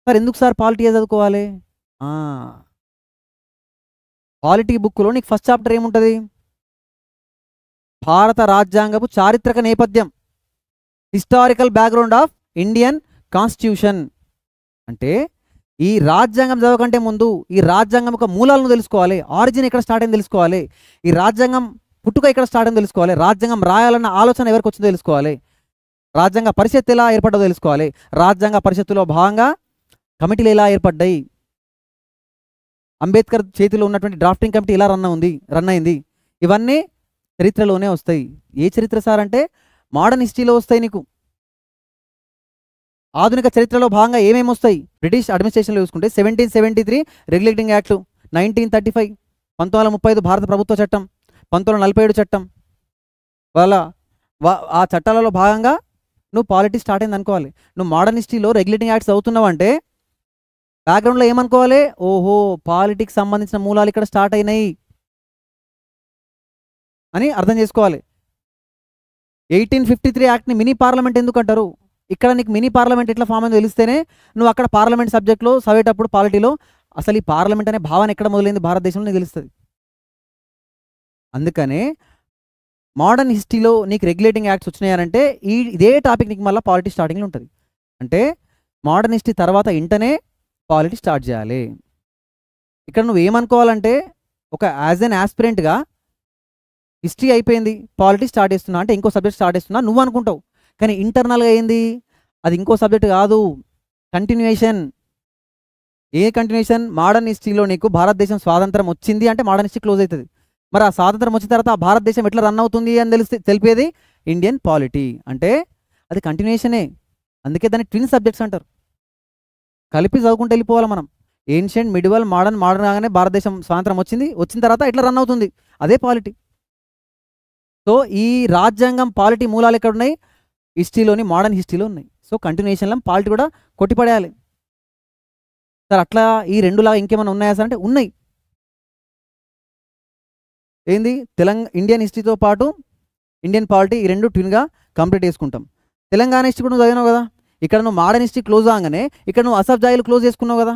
సార్ ఎందుకు సార్ పాలిటీ చదువుకోవాలి, పాలిటీ బుక్లో నీకు ఫస్ట్ చాప్టర్ ఏముంటుంది, భారత రాజ్యాంగపు చారిత్రక నేపథ్యం, historical background of Indian constitution. అంటే ఈ రాజ్యాంగం చదవకంటే ముందు ఈ రాజ్యాంగం యొక్క మూలాలను తెలుసుకోవాలి, ఆరిజిన్ ఎక్కడ స్టార్ట్ అయింది తెలుసుకోవాలి, ఈ రాజ్యాంగం పుట్టుక ఎక్కడ స్టార్ట్ అయింది తెలుసుకోవాలి, రాజ్యాంగం రాయాలన్న ఆలోచన ఎవరికి వచ్చిందో తెలుసుకోవాలి, రాజ్యాంగ పరిషత్ ఎలా ఏర్పడ్డదో తెలుసుకోవాలి, రాజ్యాంగ పరిషత్తులో భాగంగా కమిటీలు ఎలా ఏర్పడ్డాయి, అంబేద్కర్ చేతిలో ఉన్నటువంటి డ్రాఫ్టింగ్ కమిటీ ఎలా రన్ అయింది, ఇవన్నీ చరిత్రలోనే వస్తాయి. ఏ చరిత్ర సార్ అంటే మోడర్న్ హిస్టరీలో వస్తాయి. నీకు ఆధునిక చరిత్రలో భాగంగా ఏమేమి వస్తాయి, బ్రిటిష్ అడ్మినిస్ట్రేషన్లో చూసుకుంటే 1773 రెగ్యులేటింగ్ యాక్ట్, 1935 1935 భారత ప్రభుత్వ చట్టం, 1947 చట్టం, ఆ చట్టాలలో భాగంగా నువ్వు పాలిటీ స్టార్ట్ అయింది అనుకోవాలి. నువ్వు మోడర్న్ హిస్టరీలో రెగ్యులేటింగ్ యాక్ట్స్ అవుతున్నావు అంటే బ్యాక్గ్రౌండ్లో ఏమనుకోవాలి, ఓహో పాలిటిక్స్ సంబంధించిన మూలాలు ఇక్కడ స్టార్ట్ అయినాయి అని అర్థం చేసుకోవాలి. 1853 యాక్ట్ని మినీ పార్లమెంట్ ఎందుకు అంటారు, ఇక్కడ నీకు మినీ పార్లమెంట్ ఎట్లా ఫామ్ అయిందో తెలిస్తేనే నువ్వు అక్కడ పార్లమెంట్ సబ్జెక్ట్లో చదివేటప్పుడు పాలిటీలో అసలు ఈ పార్లమెంట్ అనే భావన ఎక్కడ మొదలైంది భారతదేశంలో నీకు తెలుస్తుంది. అందుకనే మోడర్న్ హిస్టరీలో నీకు రెగ్యులేటింగ్ యాక్ట్స్ వచ్చినాయనంటే ఇదే టాపిక్ నీకు మళ్ళీ పాలిటీ స్టార్టింగ్లో ఉంటుంది. అంటే మోడర్న్ హిస్టరీ తర్వాత ఇంటనే పాలిటీ స్టార్ట్ చేయాలి. ఇక్కడ నువ్వు ఏమనుకోవాలంటే ఒక యాజ్ ఎన్ యాస్పిరెంట్గా హిస్టరీ అయిపోయింది పాలిటీ స్టార్ట్ చేస్తున్నా అంటే ఇంకో సబ్జెక్ట్ స్టార్ట్ చేస్తున్నా నువ్వు అనుకుంటావు. కానీ ఇంటర్నల్గా ఏంది, అది ఇంకో సబ్జెక్ట్ కాదు, కంటిన్యూయేషన్. ఏ కంటిన్యూషన్? మోడర్న్ హిస్టరీలో నీకు భారతదేశం స్వాతంత్రం వచ్చింది అంటే మోడర్న్ హిస్టరీ క్లోజ్ అవుతుంది. మరి ఆ స్వాతంత్రం వచ్చిన తర్వాత ఆ భారతదేశం ఎట్లా రన్ అవుతుంది అని తెలిపేది ఇండియన్ పాలిటీ. అంటే అది కంటిన్యూషనే. అందుకే దాన్ని ట్విన్ సబ్జెక్ట్స్ అంటారు. కలిపి చదువుకుంటూ వెళ్ళిపోవాలి మనం. ఏన్షియంట్, మిడివల్, మోడర్న్ కాగానే భారతదేశం స్వాతంత్రం వచ్చిన తర్వాత ఎట్లా రన్ అవుతుంది, అదే పాలిటీ. సో ఈ రాజ్యాంగం పాలిటీ మూలాలు ఎక్కడ ఉన్నాయి? హిస్టరీలోని, మోడర్న్ హిస్టరీలో ఉన్నాయి. సో కంటిన్యూషన్లో పాలిటీ కూడా కొట్టిపడేయాలి సార్. అట్లా ఈ రెండులాగా ఇంకేమైనా ఉన్నాయా సార్ అంటే ఉన్నాయి. ఏంది? ఇండియన్ హిస్టరీతో పాటు ఇండియన్ పాలిటీ, ఈ రెండు ట్విన్గా కంప్లీట్ చేసుకుంటాం. తెలంగాణ హిస్టరీ కూడా నువ్వు చదివినావు కదా. ఇక్కడ నువ్వు మోడర్న్ హిస్టరీ క్లోజ్ అవగానే ఇక్కడ నువ్వు అసఫ్ జాయిలు క్లోజ్ చేసుకున్నావు కదా.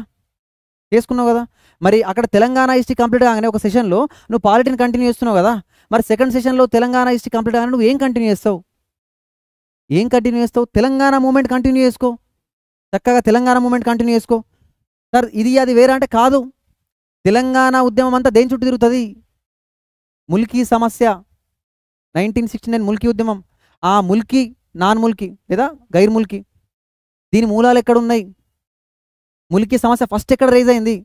మరి అక్కడ తెలంగాణ హిస్టరీ కంప్లీట్ కాగానే ఒక సెషన్లో నువ్వు పాలిటీని కంటిన్యూ చేస్తున్నావు కదా. మరి సెకండ్ సెషన్లో తెలంగాణ హిస్టరీ కంప్లీట్ కాగానే నువ్వు ఏం కంటిన్యూ చేస్తావు? తెలంగాణ మూమెంట్ కంటిన్యూ చేసుకో. చక్కగా తెలంగాణ మూమెంట్ కంటిన్యూ చేసుకో. సార్ ఇది అది వేరే అంటే కాదు. తెలంగాణ ఉద్యమం అంతా దేని చుట్టూ తిరుగుతుంది? ముల్కీ సమస్య, 1969 ముల్కీ ఉద్యమం. ఆ ముల్కీ, నాన్ ముల్కీ లేదా గైర్ ముల్కీ, దీని మూలాలు ఎక్కడున్నాయి? ముల్కీ సమస్య ఫస్ట్ ఎక్కడ రైజ్ అయింది?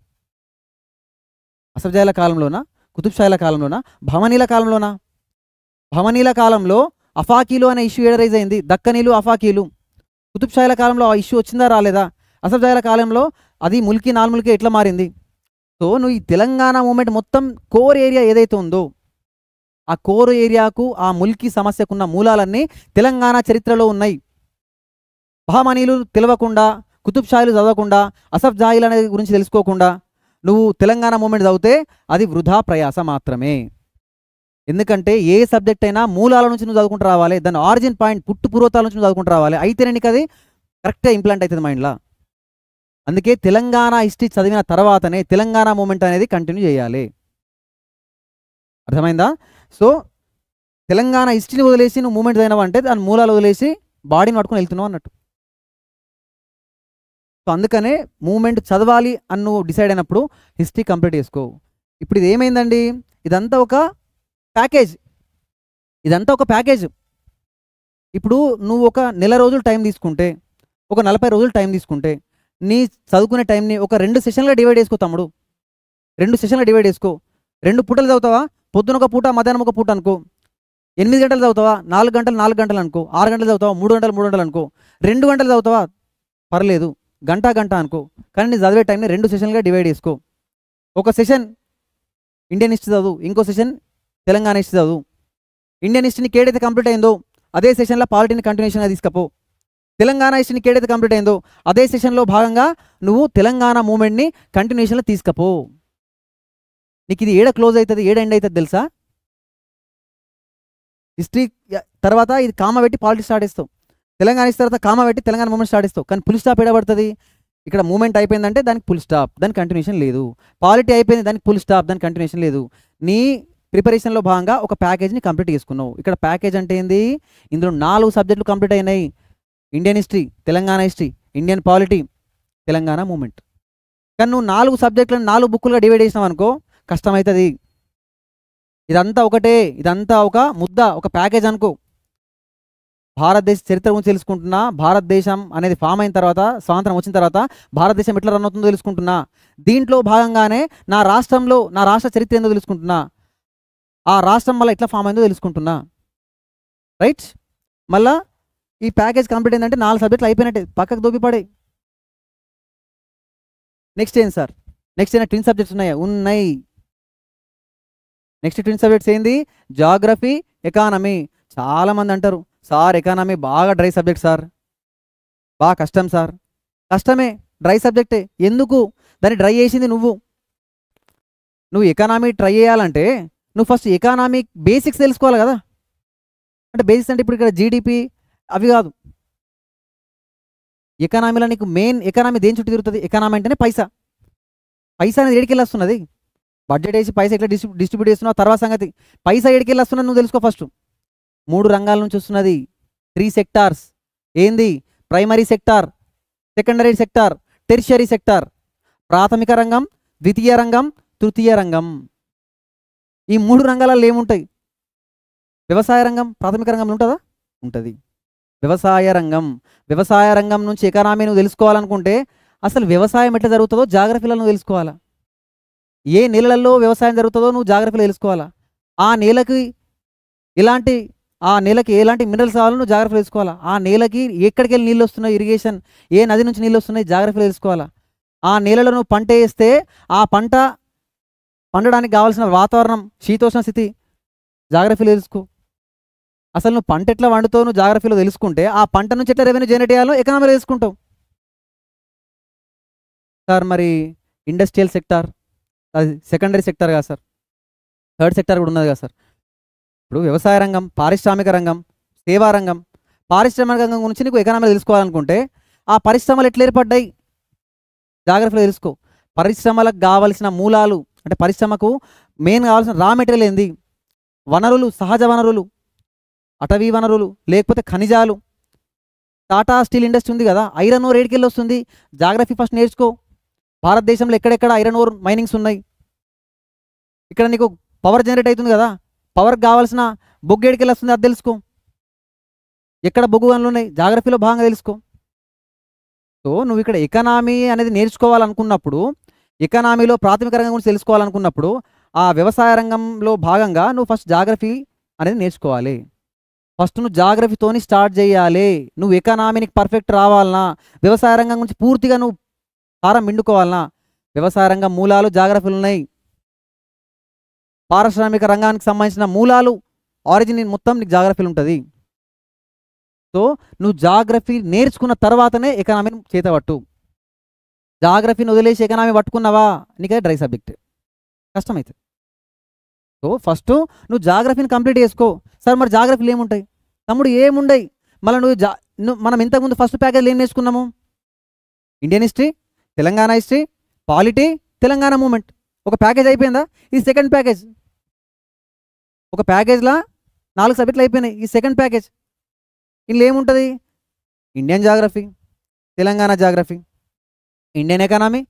అసఫ్ జాయిల కాలంలోనా, కుతుబ్ షాల కాలంలోనా, భవనీల కాలంలోనా? భవనీల కాలంలో అఫాకీలు అనే ఇష్యూ ఏడ రైజ్ అయింది? దక్కనీలు, అఫాకీలు. కుతుబ్ షాల కాలంలో ఆ ఇష్యూ వచ్చిందా రాలేదా? అసఫ్ జాయిల కాలంలో అది ముల్కీ, నాన్ ముల్కీ ఎట్లా మారింది? సో నువ్వు ఈ తెలంగాణ మూమెంట్ మొత్తం కోర్ ఏరియా ఏదైతే ఉందో ఆ కోర్ ఏరియాకు, ఆ ముల్కీ సమస్యకున్న మూలాలన్నీ తెలంగాణ చరిత్రలో ఉన్నాయి. బహమనీలు తెలియకుండా, కుతుబ్ షాయిలు చదవకుండా, అసఫ్ జాయిల్ అనేది గురించి తెలుసుకోకుండా నువ్వు తెలంగాణ మూమెంట్ చదివితే అది వృధా ప్రయాస మాత్రమే. ఎందుకంటే ఏ సబ్జెక్ట్ అయినా మూలాల నుంచి నువ్వు చదువుకుంటూ రావాలి. దాని ఆరిజిన్ పాయింట్, పుట్టు పూర్వతాల నుంచి నువ్వు చదువుకుంటూ రావాలి. అయితేనే నీకు అది కరెక్ట్గా ఇంప్లాంట్ అవుతుంది మైండ్లో. అందుకే తెలంగాణ హిస్టరీ చదివిన తర్వాతనే తెలంగాణ మూమెంట్ అనేది కంటిన్యూ చేయాలి. అర్థమైందా? సో తెలంగాణ హిస్టరీని వదిలేసి నువ్వు మూమెంట్ అయినావు అంటే దాని మూలాలు వదిలేసి బాడీని పట్టుకుని వెళ్తున్నావు అన్నట్టు. సో అందుకనే మూమెంట్ చదవాలి అని నువ్వు డిసైడ్ అయినప్పుడు హిస్టరీ కంప్లీట్ చేసుకో. ఇప్పుడు ఇది ఏమైందండి? ఇదంతా ఒక ప్యాకేజ్. ఇప్పుడు నువ్వు ఒక నెల రోజులు టైం తీసుకుంటే, ఒక 40 రోజులు టైం తీసుకుంటే నీ చదువుకునే టైంని ఒక 2 సెషన్లుగా డివైడ్ చేసుకో తమ్ముడు. 2 సెషన్లుగా డివైడ్ చేసుకో. 2 పూటలు చదువుతావా? పొద్దున ఒక పూట, మధ్యాహ్నం ఒక పూట అనుకో. 8 గంటలు చదువుతావా? 4 గంటలు 4 గంటలు అనుకో. 6 గంటలు చదువుతావా? 3 గంటలు 3 గంటలు అనుకో. 2 గంటలు చదువుతావా? పర్లేదు, గంట అనుకో. కానీ నీ చదివే టైంని 2 సెషన్లుగా డివైడ్ చేసుకో. ఒక సెషన్ ఇండియన్ హిస్టరీ చదువు, ఇంకో సెషన్ తెలంగాణ హిస్టరీ చదువు. ఇండియన్ హిస్టరీకి ఏదైతే కంప్లీట్ అయిందో అదే సెషన్లో పాలిటీని కంటిన్యూషన్గా తీసుకపో. తెలంగాణ హిస్టరీకి ఏదైతే కంప్లీట్ అయిందో అదే సెషన్లో భాగంగా నువ్వు తెలంగాణ మూమెంట్ని కంటిన్యూషన్లో తీసుకపో. నీకు ఇది ఏడ క్లోజ్ అవుతుంది, ఏడ ఎండ్ అవుతుంది తెలుసా? హిస్టరీ తర్వాత ఇది కామ పెట్టి పాలిటిక్స్ స్టార్ట్ చేస్తావు. తెలంగాణ హిస్టరీ తర్వాత కామ పెట్టి తెలంగాణ మూమెంట్ స్టార్ట్ చేస్తావు. కానీ ఫుల్ స్టాప్ ఏడబడుతుంది? ఇక్కడ మూమెంట్ అయిపోయిందంటే దానికి ఫుల్ స్టాప్, దానికి కంటిన్యూషన్ లేదు. పాలిటీ అయిపోయింది, దానికి ఫుల్ స్టాప్, దానికి కంటిన్యూషన్ లేదు. నీ ప్రిపరేషన్లో భాగంగా ఒక ప్యాకేజ్ని కంప్లీట్ చేసుకున్నావు. ఇక్కడ ప్యాకేజ్ అంటే ఏంది? ఇందులో 4 సబ్జెక్టులు కంప్లీట్ అయినాయి. Indian history, Telangana history, Indian polity, Telangana movement. కానీ నువ్వు 4 సబ్జెక్టులను 4 బుక్కులుగా డివైడ్ చేసినావు అనుకో, కష్టమవుతుంది. ఇదంతా ఒకటే, ఇదంతా ఒక ముద్ద, ఒక ప్యాకేజ్ అనుకో. భారతదేశ చరిత్ర గురించి తెలుసుకుంటున్నా, భారతదేశం అనేది ఫామ్ అయిన తర్వాత, స్వాతంత్రం వచ్చిన తర్వాత భారతదేశం ఎట్లా రన్ అవుతుందో తెలుసుకుంటున్నా. దీంట్లో భాగంగానే నా రాష్ట్ర చరిత్ర ఏందో తెలుసుకుంటున్నా. ఆ రాష్ట్రం మళ్ళీ ఎట్లా ఫామ్ అయిందో తెలుసుకుంటున్నా. రైట్? మళ్ళా ఈ ప్యాకేజ్ కంప్లీట్ అయిందంటే 4 సబ్జెక్టులు అయిపోయినట్టే, పక్కకు దోపిపడే. నెక్స్ట్ ఏంటి సార్? నెక్స్ట్ ఏమైనా ట్విన్ సబ్జెక్ట్స్ ఉన్నాయా? ఉన్నాయి. నెక్స్ట్ ట్విన్ సబ్జెక్ట్స్ ఏంది? Geography, economy. చాలామంది అంటారు, సార్ ఎకానమీ బాగా డ్రై సబ్జెక్ట్ సార్, బాగా కష్టం సార్. కష్టమే, డ్రై సబ్జెక్టే. ఎందుకు? దాన్ని డ్రై చేసింది నువ్వు. ఎకానమీ ట్రై చేయాలంటే నువ్వు ఫస్ట్ ఎకానమిక్ బేసిక్స్ తెలుసుకోవాలి కదా. అంటే బేసిక్స్ అంటే ఇప్పుడు ఇక్కడ జీడిపి అవి కాదు. ఎకానమీలో నీకు మెయిన్ ఎకానమీ దేని చుట్టూ తిరుగుతుంది? ఎకానమీ అంటేనే పైసా. పైసా అనేది ఏడికెళ్ళి వస్తున్నది? బడ్జెట్ వేసి పైసా ఎట్లా డిస్ట్రిబ్యూట్ చేస్తున్నావు తర్వాత సంగతి. పైసా ఏడికెళ్ళి వస్తున్నది నువ్వు తెలుసుకో ఫస్ట్. 3 రంగాల నుంచి వస్తున్నది. 3 సెక్టార్స్. ఏంది? Primary sector, secondary sector, tertiary sector. ప్రాథమిక రంగం, ద్వితీయ రంగం, తృతీయ రంగం. ఈ 3 రంగాలలో ఏముంటాయి? వ్యవసాయ రంగం ప్రాథమిక రంగంలో ఉంటుందా? ఉంటుంది. వ్యవసాయ రంగం నుంచి ఎకానమీ నువ్వు తెలుసుకోవాలనుకుంటే అసలు వ్యవసాయం ఎట్లా జరుగుతుందో జాగ్రఫీలో నువ్వు తెలుసుకోవాలా. ఏ నెలలలో వ్యవసాయం జరుగుతుందో నువ్వు జాగ్రఫీలో తెలుసుకోవాలా. ఆ నేలకి ఎలాంటి మినరల్స్ కావాలో నువ్వు జాగ్రఫీలో తెలుసుకోవాలా. ఆ నేలకి ఎక్కడికి వెళ్ళి నీళ్ళు వస్తున్నాయి, ఇరిగేషన్ ఏ నది నుంచి నీళ్ళు వస్తున్నాయి జాగ్రఫీలో తెలుసుకోవాలా. ఆ నేలలో నువ్వు పంట వేస్తే ఆ పంట పండడానికి కావాల్సిన వాతావరణం, శీతోష్ణ స్థితి జాగ్రఫీలో తెలుసుకో. అసలు నువ్వు పంట ఎట్లా వండుతావు నువ్వు జాగ్రఫీలో తెలుసుకుంటే ఆ పంట నుంచి ఎట్లా రెవెన్యూ జనరేట్ చేయాలో ఎకనామీలో తెలుసుకుంటావు. సార్ మరి ఇండస్ట్రియల్ సెక్టార్ అది సెకండరీ సెక్టార్ కదా సార్, థర్డ్ సెక్టార్ కూడా ఉన్నది కదా సార్. ఇప్పుడు వ్యవసాయ రంగం, పారిశ్రామిక రంగం, సేవా రంగం. పారిశ్రామిక రంగం గురించి నీకు ఎకనామీలో తెలుసుకోవాలనుకుంటే ఆ పరిశ్రమలు ఎట్లా ఏర్పడ్డాయి జాగ్రఫీలో తెలుసుకో. పరిశ్రమలకు కావలసిన మూలాలు అంటే పరిశ్రమకు మెయిన్ కావాల్సిన రా మెటీరియల్ ఏంది, వనరులు, సహజ వనరులు, అటవీ వనరులు, లేకపోతే ఖనిజాలు. టాటా స్టీల్ ఇండస్ట్రీ ఉంది కదా, ఐరన్ ఓర్ ఏడికెళ్ళి వస్తుంది జాగ్రఫీ ఫస్ట్ నేర్చుకో. భారతదేశంలో ఎక్కడెక్కడ ఐరన్ ఓర్ మైనింగ్స్ ఉన్నాయి. ఇక్కడ నీకు పవర్ జనరేట్ అవుతుంది కదా, పవర్కి కావాల్సిన బొగ్గు ఏడికెళ్ళి వస్తుంది అది తెలుసుకో. ఎక్కడ బొగ్గు గనులు ఉన్నాయి జాగ్రఫీలో భాగంగా తెలుసుకో. సో నువ్వు ఇక్కడ ఎకనామీ అనేది నేర్చుకోవాలనుకున్నప్పుడు, ఎకనామీలో ప్రాథమిక రంగం గురించి తెలుసుకోవాలనుకున్నప్పుడు ఆ వ్యవసాయ రంగంలో భాగంగా నువ్వు ఫస్ట్ జాగ్రఫీ అనేది నేర్చుకోవాలి. ఫస్ట్ నువ్వు జాగ్రఫీతోని స్టార్ట్ చేయాలి. నువ్వు ఎకనామీకి పర్ఫెక్ట్ రావాలన్నా, వ్యవసాయ రంగం గురించి పూర్తిగా నువ్వు సారం మిండుకోవాలన్నా వ్యవసాయ రంగం మూలాలు జాగ్రఫీలు ఉన్నాయి. పారిశ్రామిక రంగానికి సంబంధించిన మూలాలు, ఆరిజిన్ మొత్తం నీకు జాగ్రఫీలు ఉంటుంది. సో నువ్వు జాగ్రఫీ నేర్చుకున్న తర్వాతనే ఎకనామీని చేతపట్టు. జాగ్రఫీని వదిలేసి ఎకనామీ పట్టుకున్నావా నీకదే డ్రై సబ్జెక్ట్, కష్టమవుతుంది. సో ఫస్ట్ నువ్వు జాగ్రఫీని కంప్లీట్ చేసుకో. సార్ మరి జాగ్రఫీలు ఏముంటాయి తమ్ముడు? ఏముండయి. మళ్ళీ మనం ఇంతకుముందు ఫస్ట్ ప్యాకేజ్లో ఏం నేర్చుకున్నాము? Indian history, Telangana history, polity, Telangana movement. ఒక ప్యాకేజ్ అయిపోయిందా? ఇది సెకండ్ ప్యాకేజ్. ఒక ప్యాకేజ్లో 4 సబ్జెక్టులు అయిపోయినాయి. ఈ సెకండ్ ప్యాకేజ్. ఇందులో ఏముంటుంది? Indian geography, Telangana geography, Indian economy,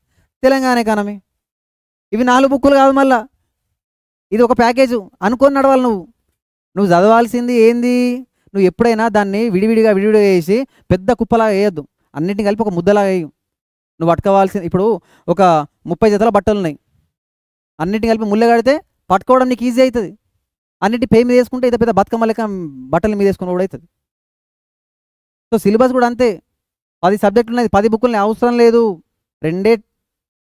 Telangana economy. ఇవి 4 బుక్కులు కాదు, మళ్ళా ఇది ఒక ప్యాకేజు అనుకొని నడవాలి. నువ్వు చదవాల్సింది ఏంది? నువ్వు ఎప్పుడైనా దాన్ని విడివిడిగా వేసి పెద్ద కుప్పలాగా వేయద్దు. అన్నింటిని కలిపి ఒక ముద్దలాగా వేయు. నువ్వు పట్టుకోవాల్సింది ఇప్పుడు ఒక 30 జతల బట్టలు ఉన్నాయి, అన్నింటిని కలిపి ముళ్ళ కడితే పట్టుకోవడం నీకు ఈజీ అవుతుంది. అన్నింటి పే మీద వేసుకుంటే ఇంత పెద్ద బతుకమ్మ లెక్క బట్టల మీద వేసుకుని కూడా అవుతుంది. సో సిలబస్ కూడా అంతే. 10 సబ్జెక్టులు ఉన్నాయి, 10 బుక్కులని అవసరం లేదు. 2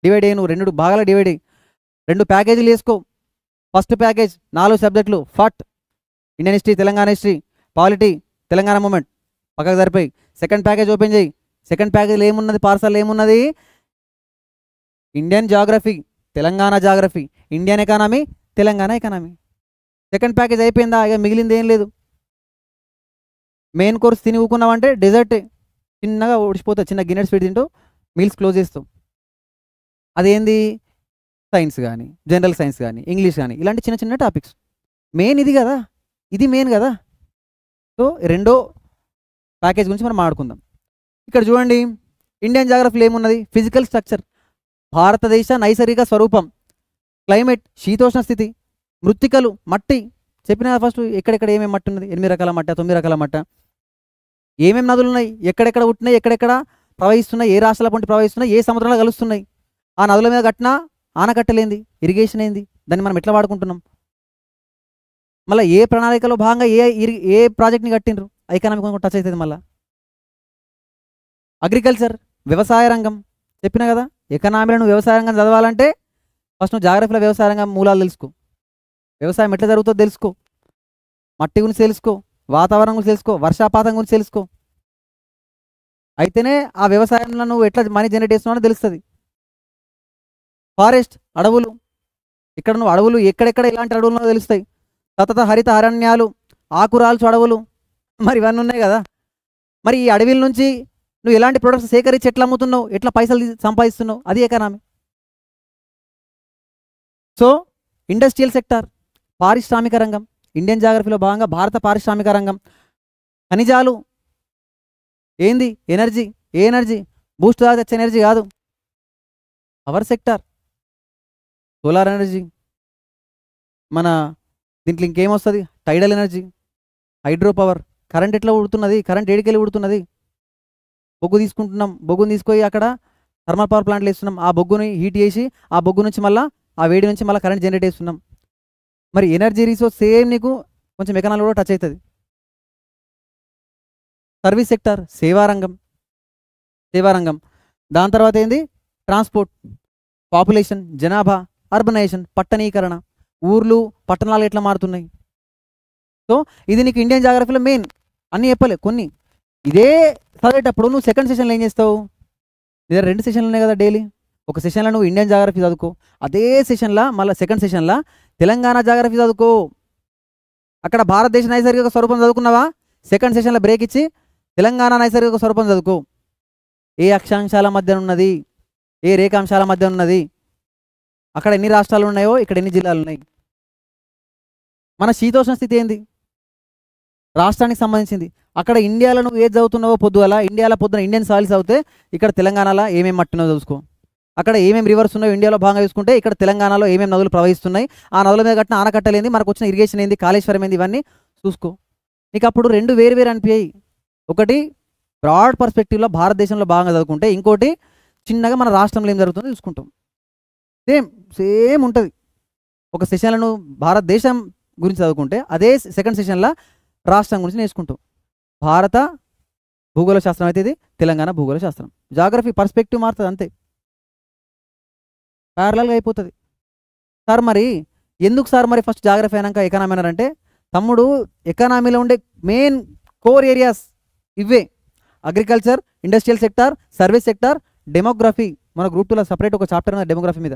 డివైడ్ అయ్యి, నువ్వు 2 భాగాలు డివైడ్ అయ్యి 2 ప్యాకేజీలు వేసుకో. ఫస్ట్ ప్యాకేజ్ 4 సబ్జెక్టులు ఫట్, Indian history, Telangana history, polity, Telangana movement పక్కకు సరిపోయి. సెకండ్ ప్యాకేజ్ ఓపెన్ చేయి. సెకండ్ ప్యాకేజ్లో ఏమున్నది? పార్సల్ ఏమున్నది? Indian geography, Telangana geography, Indian economy, Telangana economy. Second package అయిపోయిందా? ఇక మిగిలింది ఏం లేదు. మెయిన్ కోర్స్ తిని ఊకున్నావంటే డెజర్ట్ చిన్నగా ఓడిచిపోతావు. చిన్న గిన్నె స్వీట్ తింటూ మీల్స్ క్లోజ్ చేస్తావు. అదేంది? సైన్స్ కానీ, జనరల్ సైన్స్ కానీ, ఇంగ్లీష్ కానీ, ఇలాంటి చిన్న చిన్న టాపిక్స్. మెయిన్ ఇది కదా, ఇది మెయిన్ కదా. సో రెండో ప్యాకేజ్ గురించి మనం మాట్లాడుకుందాం. ఇక్కడ చూడండి, ఇండియన్ జాగ్రఫీలో ఏమున్నది? ఫిజికల్ స్ట్రక్చర్, భారతదేశ నైసర్గిక స్వరూపం, క్లైమేట్, శీతోష్ణ స్థితి, మృత్తికలు, మట్టి. చెప్పిన ఫస్ట్ ఎక్కడెక్కడ ఏమేమి మట్టి ఉన్నది? 8 రకాల మట్ట, 9 రకాల మట్ట. ఏమేమి నదులు ఉన్నాయి, ఎక్కడెక్కడ పుట్టినాయి, ఎక్కడెక్కడ ప్రవహిస్తున్నాయి, ఏ రాష్ట్రాల పొంటి ప్రవహిస్తున్నాయి, ఏ సముద్రంలో కలుస్తున్నాయి, ఆ నదుల మీద కట్టిన ఆనకట్టలేంది, ఇరిగేషన్ ఏంది, దాన్ని మనం ఎట్లా వాడుకుంటున్నాం, మళ్ళీ ఏ ప్రణాళికలో భాగంగా ఏ ప్రాజెక్ట్ని కట్టిండ్రు, ఎకనామిక్ టచ్ అవుతుంది. మళ్ళీ అగ్రికల్చర్, వ్యవసాయ రంగం. చెప్పినా కదా, ఎకనామీలను వ్యవసాయ రంగం చదవాలంటే ఫస్ట్ నువ్వు జాగ్రఫీలో వ్యవసాయ రంగం మూలాలు తెలుసుకో. వ్యవసాయం ఎట్లా జరుగుతుందో తెలుసుకో, మట్టి గురించి తెలుసుకో, వాతావరణం గురించి తెలుసుకో, వర్షాపాతం గురించి తెలుసుకో. అయితేనే ఆ వ్యవసాయంలో నువ్వు ఎట్లా మనీ జనరేట్ చేస్తున్నావు తెలుస్తుంది. ఫారెస్ట్, అడవులు. ఇక్కడ నువ్వు అడవులు ఎక్కడెక్కడ ఎలాంటి అడవులు తెలుస్తాయి. సతత హరిత అరణ్యాలు, ఆకురాల్చు అడవులు, మరి ఇవన్నీ ఉన్నాయి కదా. మరి ఈ అడవిల నుంచి నువ్వు ఎలాంటి ప్రొడక్ట్స్ సేకరించి ఎట్లా అమ్ముతున్నావు, ఎట్లా పైసలు సంపాదిస్తున్నావు, అది ఎకనామీ. సో ఇండస్ట్రియల్ సెక్టార్, పారిశ్రామిక రంగం, ఇండియన్ జాగ్రఫీలో భాగంగా భారత పారిశ్రామిక రంగం. ఖనిజాలు ఏంది? ఎనర్జీ. ఏ ఎనర్జీ? బూస్ట్ దాకా తెచ్చే ఎనర్జీ కాదు. Power sector, solar energy. మన దీంట్లో ఇంకేమొస్తుంది? Tidal energy, hydro power. Current ఎట్లా ఉడుతున్నది? కరెంట్ ఏడికెళ్ళి ఉడుతున్నది? బొగ్గు తీసుకుంటున్నాం, బొగ్గుని తీసుకొని అక్కడ థర్మల్ పవర్ ప్లాంట్లు వేస్తున్నాం, ఆ బొగ్గుని హీట్ చేసి ఆ బొగ్గు నుంచి మళ్ళీ ఆ వేడి నుంచి మళ్ళీ కరెంట్ జనరేట్ చేస్తున్నాం. మరి ఎనర్జీ రీసోర్స్ సేమ్ నీకు కొంచెం ఎకనామీ కూడా టచ్ అవుతుంది. సర్వీస్ సెక్టర్ సేవారంగం, దాని తర్వాత ఏంది ట్రాన్స్పోర్ట్, పాపులేషన్ జనాభా, అర్బనైజేషన్ పట్టణీకరణ, ఊర్లు పట్టణాలు ఎట్లా మారుతున్నాయి. సో ఇది నీకు ఇండియన్ జాగ్రఫీలో మెయిన్, అన్నీ చెప్పలే కొన్ని. ఇదే చదివేటప్పుడు నువ్వు సెకండ్ సెషన్లో ఏం చేస్తావు, ఇదే 2 సెషన్లు ఉన్నాయి కదా డైలీ. ఒక సెషన్లో నువ్వు ఇండియన్ జాగ్రఫీ చదువుకో, అదే సెషన్లో మళ్ళీ సెకండ్ సెషన్లో తెలంగాణ జాగ్రఫీ చదువుకో. అక్కడ భారతదేశ నైసర్గిక స్వరూపం చదువుకున్నావా, సెకండ్ సెషన్లో బ్రేక్ ఇచ్చి తెలంగాణ నైసర్గిక స్వరూపం చదువుకో. ఏ అక్షాంశాల మధ్య ఉన్నది, ఏ రేఖాంశాల మధ్య ఉన్నది, అక్కడ ఎన్ని రాష్ట్రాలు ఉన్నాయో ఇక్కడ ఎన్ని జిల్లాలు ఉన్నాయి, మన శీతోష్ణ స్థితి ఏంది రాష్ట్రానికి సంబంధించింది. అక్కడ ఇండియాలో నువ్వు ఏది చదువుతున్నావో పొద్దుగల, ఇండియాలో పొద్దున ఇండియన్ సాయిల్స్ అవుతే ఇక్కడ తెలంగాణలో ఏమేమి మట్టినో చూసుకో. అక్కడ ఏమేమి రివర్స్ ఉన్నాయో ఇండియాలో భాగంగా చూసుకుంటే ఇక్కడ తెలంగాణలో ఏమేమి నదులు ప్రవహిస్తున్నాయి, ఆ నదుల మీద కట్టిన ఆనకట్టలేంది, మనకు వచ్చిన ఇరిగేషన్ ఏంది, కాళేశ్వరం ఏంది, ఇవన్నీ చూసుకో. నీకు అప్పుడు 2 వేరు అనిపించాయి. ఒకటి బ్రాడ్ పర్స్పెక్టివ్లో భారతదేశంలో భాగంగా చదువుకుంటే, ఇంకోటి చిన్నగా మన రాష్ట్రంలో ఏం జరుగుతుందో చూసుకుంటాం. సేమ్ ఉంటుంది. ఒక సెషన్లను భారతదేశం గురించి చదువుకుంటే అదే సెకండ్ సెషన్లో రాష్ట్రం గురించి నేర్చుకుంటాం. భారత భూగోళ శాస్త్రం అయితే ఇది తెలంగాణ భూగోళ శాస్త్రం. జాగ్రఫీ పర్స్పెక్టివ్ మారుతుంది అంతే, ప్యారలల్గా అయిపోతుంది. సార్ మరి ఎందుకు సార్ మరి ఫస్ట్ జాగ్రఫీ అయినాక ఎకానమీ అన్నారంటే, తమ్ముడు ఎకానమీలో ఉండే మెయిన్ కోర్ ఏరియాస్ ఇవే: agriculture, industrial sector, service sector, demography. మన గ్రూప్ 2లో సపరేట్ ఒక చాప్టర్ ఉంది డెమోగ్రఫీ మీద.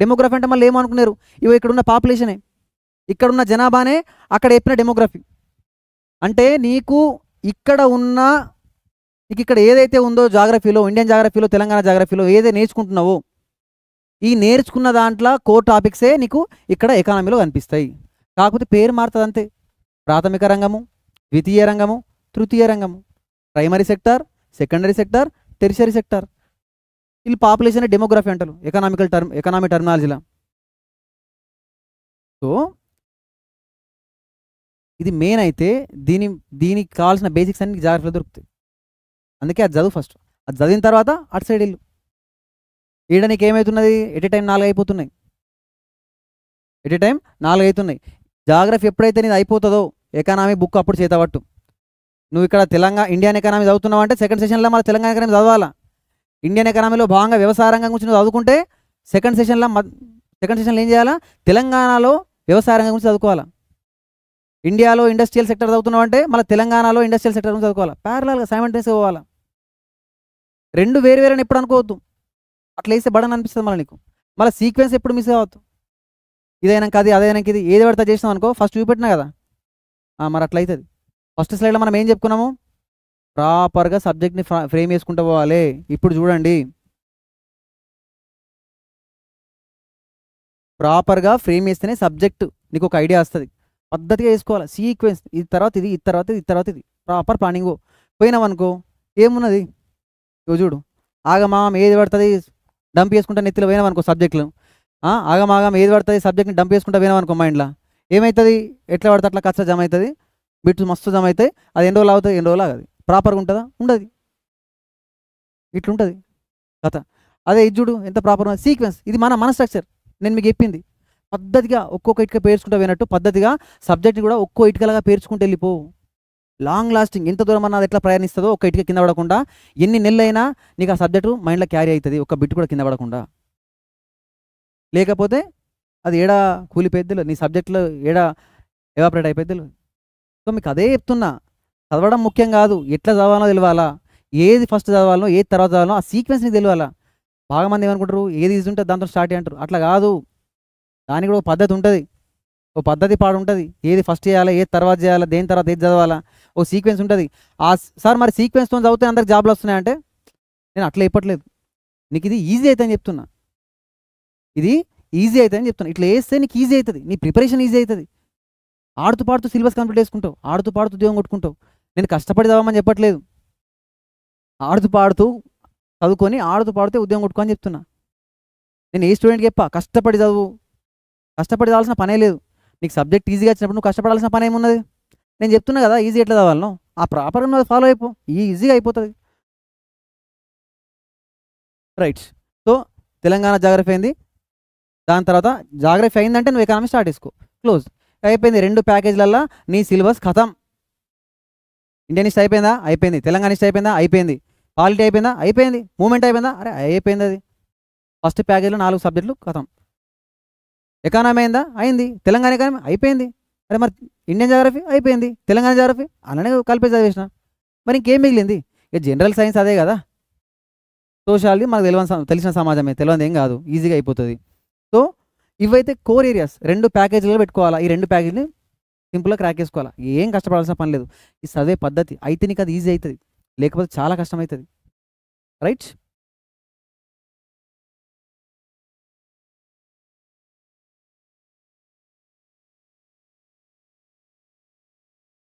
డెమోగ్రఫీ అంటే మళ్ళీ ఏమనుకున్నారు, ఇవి ఇక్కడున్న పాపులేషనే, ఇక్కడున్న జనాభానే అక్కడ చెప్పిన డెమోగ్రఫీ. అంటే నీకు ఇక్కడ ఉన్న, నీకు ఇక్కడ ఏదైతే ఉందో జాగ్రఫీలో, ఇండియన్ జాగ్రఫీలో, తెలంగాణ జాగ్రఫీలో ఏదైతే నేర్చుకుంటున్నావో, ఈ నేర్చుకున్న దాంట్లో కోర్ టాపిక్సే నీకు ఇక్కడ ఎకానమీలో కనిపిస్తాయి. కాకపోతే పేరు మారుతుంది అంతే. ప్రాథమిక రంగము, ద్వితీయ రంగము, తృతీయ రంగము, primary sector, secondary sector, tertiary sector. వీళ్ళు పాపులేషన్ డెమోగ్రఫీ అంటారు ఎకనామీ టర్మినాలజీలో. సో ఇది మెయిన్ అయితే దీనికి కావాల్సిన బేసిక్స్ అన్ని జాగ్రత్తలో దొరుకుతాయి. అందుకే అది చదువు ఫస్ట్. అది చదివిన తర్వాత అటు సైడ్ వెళ్ళు. ఈడ నీకు ఏమవుతున్నది, ఎట్ ఏ టైం 4 అయిపోతున్నాయి. జాగ్రఫీ ఎప్పుడైతే నీది అయిపోతుందో ఎకానమీ బుక్ అప్పుడు చేతబట్టు. నువ్వు ఇక్కడ ఇండియన్ ఎకానమీ చదువుతున్నావు అంటే సెకండ్ సెషన్లో మళ్ళీ తెలంగాణ ఎకానమీ చదవాలా. ఇండియన్ ఎకానమీలో భాగంగా వ్యవసాయ రంగం గురించి నువ్వు చదువుకుంటే సెకండ్ సెషన్లో ఏం చేయాలా, తెలంగాణలో వ్యవసాయ రంగం గురించి చదువుకోవాలా. ఇండియాలో ఇండస్ట్రియల్ సెక్టర్ చదువుతున్నావు అంటే మళ్ళీ తెలంగాణలో ఇండస్ట్రియల్ సెక్టర్ గురించి చదువుకోవాలా. ప్యారలల్గా సైమల్టేనియస్గా పోవాలా. 2 వేరు ఎప్పుడు అనుకోవద్దు. అట్లా వేస్తే బడన్ అనిపిస్తుంది మళ్ళీ నీకు. మళ్ళీ సీక్వెన్స్ ఎప్పుడు మిస్ అవ్వద్దు. ఇదైనాక అది, అదైనాక ఇది, ఏది పడితే చేసినాం అనుకో, ఫస్ట్ చూపెట్టినా కదా మరి అట్లా అవుతుంది. ఫస్ట్ స్లైడ్లో మనం ఏం చెప్పుకున్నాము, ప్రాపర్గా సబ్జెక్ట్ని ఫ్రేమ్ చేసుకుంటూ పోవాలి. ఇప్పుడు చూడండి, ప్రాపర్గా ఫ్రేమ్ చేస్తేనే సబ్జెక్టు నీకు ఒక ఐడియా వస్తుంది. పద్ధతిగా వేసుకోవాలి సీక్వెన్స్, ఇది తర్వాత ఇది, ఇది తర్వాత ఇది, ఇది తర్వాత ఇది, ప్రాపర్ ప్లానింగ్. పోయినామనుకో ఏమున్నది, చూడు ఆగమాగం ఏది పడుతుంది డంప్ చేసుకుంటా నెత్తిలో పోయినామనుకో సబ్జెక్టులు, ఆగమాగం ఏది పడుతుంది సబ్జెక్ట్ని డంప్ చేసుకుంటా పోయినామనుకో మైండ్లో ఏమవుతుంది, ఎట్లా పడితే అట్లా కచ్చ జమ అవుతుంది, బిట్స్ మస్తు జమ అవుతాయి. అది ఎన్ని రోజులు అవుతుంది, ఎన్ని రోజులు ఆగదు. ప్రాపర్గా ఉంటుందా, ఉండదు. ఇట్లుంటుంది కథ. అదే ఇది చూడు ఎంత ప్రాపర్ సీక్వెన్స్. ఇది మన స్ట్రక్చర్. నేను మీకు చెప్పింది పద్ధతిగా ఒక్కొక్క ఇటుక పేర్చుకుంటూ పోయినట్టు పద్ధతిగా సబ్జెక్ట్ని కూడా ఒక్కో ఇటుకలుగా పేర్చుకుంటూ వెళ్ళిపో. లాంగ్ లాస్టింగ్ ఎంత దూరం అన్నది ఎట్లా ప్రయాణిస్తుందో, ఒక్క ఇటుక కింద పడకుండా ఎన్ని నెలలైనా నీకు ఆ సబ్జెక్టు మైండ్లో క్యారీ అవుతుంది, ఒక్క బిట్ కూడా కింద పడకుండా. లేకపోతే అది ఏడా కూలిపోయిద్ది, నీ సబ్జెక్టులో ఏడా ఎవాపరేట్ అయిపోయిద్ది. సో మీకు అదే చెప్తున్నా, చదవడం ముఖ్యం కాదు, ఎట్లా చదవాలో తెలియాలా, ఏది ఫస్ట్ చదవాలో ఏది తర్వాత చదవాలో ఆ సీక్వెన్స్ నీకు తెలియాలా. బాగా మంది ఏమనుకుంటారు, ఏది ఈజీ ఉంటే దాంతో స్టార్ట్ అంటారు. అట్లా కాదు, దానికి కూడా ఒక పద్ధతి ఉంటుంది, ఓ పద్ధతి పాడు ఉంటుంది. ఏది ఫస్ట్ చేయాలా, ఏది తర్వాత చేయాలా, దేని తర్వాత ఏది చదవాలా, ఓ సీక్వెన్స్ ఉంటుంది. సార్ మరి సీక్వెన్స్తో చదివితే అందరికి జాబ్లు వస్తున్నాయంటే నేను అట్లా చెప్పట్లేదు. నీకు ఇది ఈజీ అవుతుందని చెప్తున్నా, ఇది ఈజీ అవుతుందని చెప్తున్నా. ఇట్లా వేస్తే నీకు ఈజీ అవుతుంది, నీ ప్రిపరేషన్ ఈజీ అవుతుంది. ఆడుతూ పాడుతూ సిలబస్ కంప్లీట్ చేసుకుంటావు, ఆడుతూ పాడుతూ ఉద్యోగం కొట్టుకుంటావు. నేను కష్టపడి చదవమని చెప్పట్లేదు, ఆడుతూ పాడుతూ చదువుకొని ఆడుతూ పాడితే ఉద్యోగం కొట్టుకోని చెప్తున్నా. నేను ఏ స్టూడెంట్కి చెప్పా, కష్టపడి చదువు, కష్టపడి చదవాల్సిన పనే లేదు. నీకు సబ్జెక్ట్ ఈజీగా వచ్చినప్పుడు నువ్వు కష్టపడాల్సిన పని ఏమున్నది. నేను చెప్తున్నా కదా ఈజీ ఎట్లా చదవాలను, ఆ ప్రాపర్గా ఫాలో అయిపో, ఈజీగా అయిపోతుంది. రైట్. సో తెలంగాణ జాగ్రఫీ అయింది. దాని తర్వాత జాగ్రఫీ అయిందంటే నువ్వు ఎకానమీ స్టార్ట్ చేసుకో. క్లోజ్ అయిపోయింది. 2 ప్యాకేజీలల్లో నీ సిలబస్ ఖతం. ఇండియన్ హిస్టరీ అయిపోయిందా? అయిపోయింది. తెలంగాణ హిస్టరీ అయిపోయిందా? అయిపోయింది. పాలిటీ అయిపోయిందా? అయిపోయింది. మూమెంట్ అయిపోయిందా? అరే అయిపోయింది. అది ఫస్ట్ ప్యాకేజీలో 4 సబ్జెక్టులు ఖతం. ఎకానమీ అయిందా? అయింది. తెలంగాణ ఎకానమీ అయిపోయింది. అరే మరి ఇండియన్ జాగ్రఫీ అయిపోయింది. తెలంగాణ జాగ్రఫీ అలానే కలిపి చదివేసిన. మరి ఇంకేం మిగిలింది? ఇక జనరల్ సైన్స్ అదే కదా. సోషాలజీ మనకు తెలిసిన సమాజమే, తెలియదు ఏం కాదు, ఈజీగా అయిపోతుంది. సో ఇవైతే కోర్ ఏరియాస్. 2 ప్యాకేజీలో పెట్టుకోవాలా. ఈ 2 ప్యాకేజీని సింపుల్గా క్రాక్ చేసుకోవాలా. ఏం కష్టపడాల్సిన పని లేదు. ఈ చదివే పద్ధతి అయితే నీకు అది ఈజీ అవుతుంది, లేకపోతే చాలా కష్టమవుతుంది. రైట్.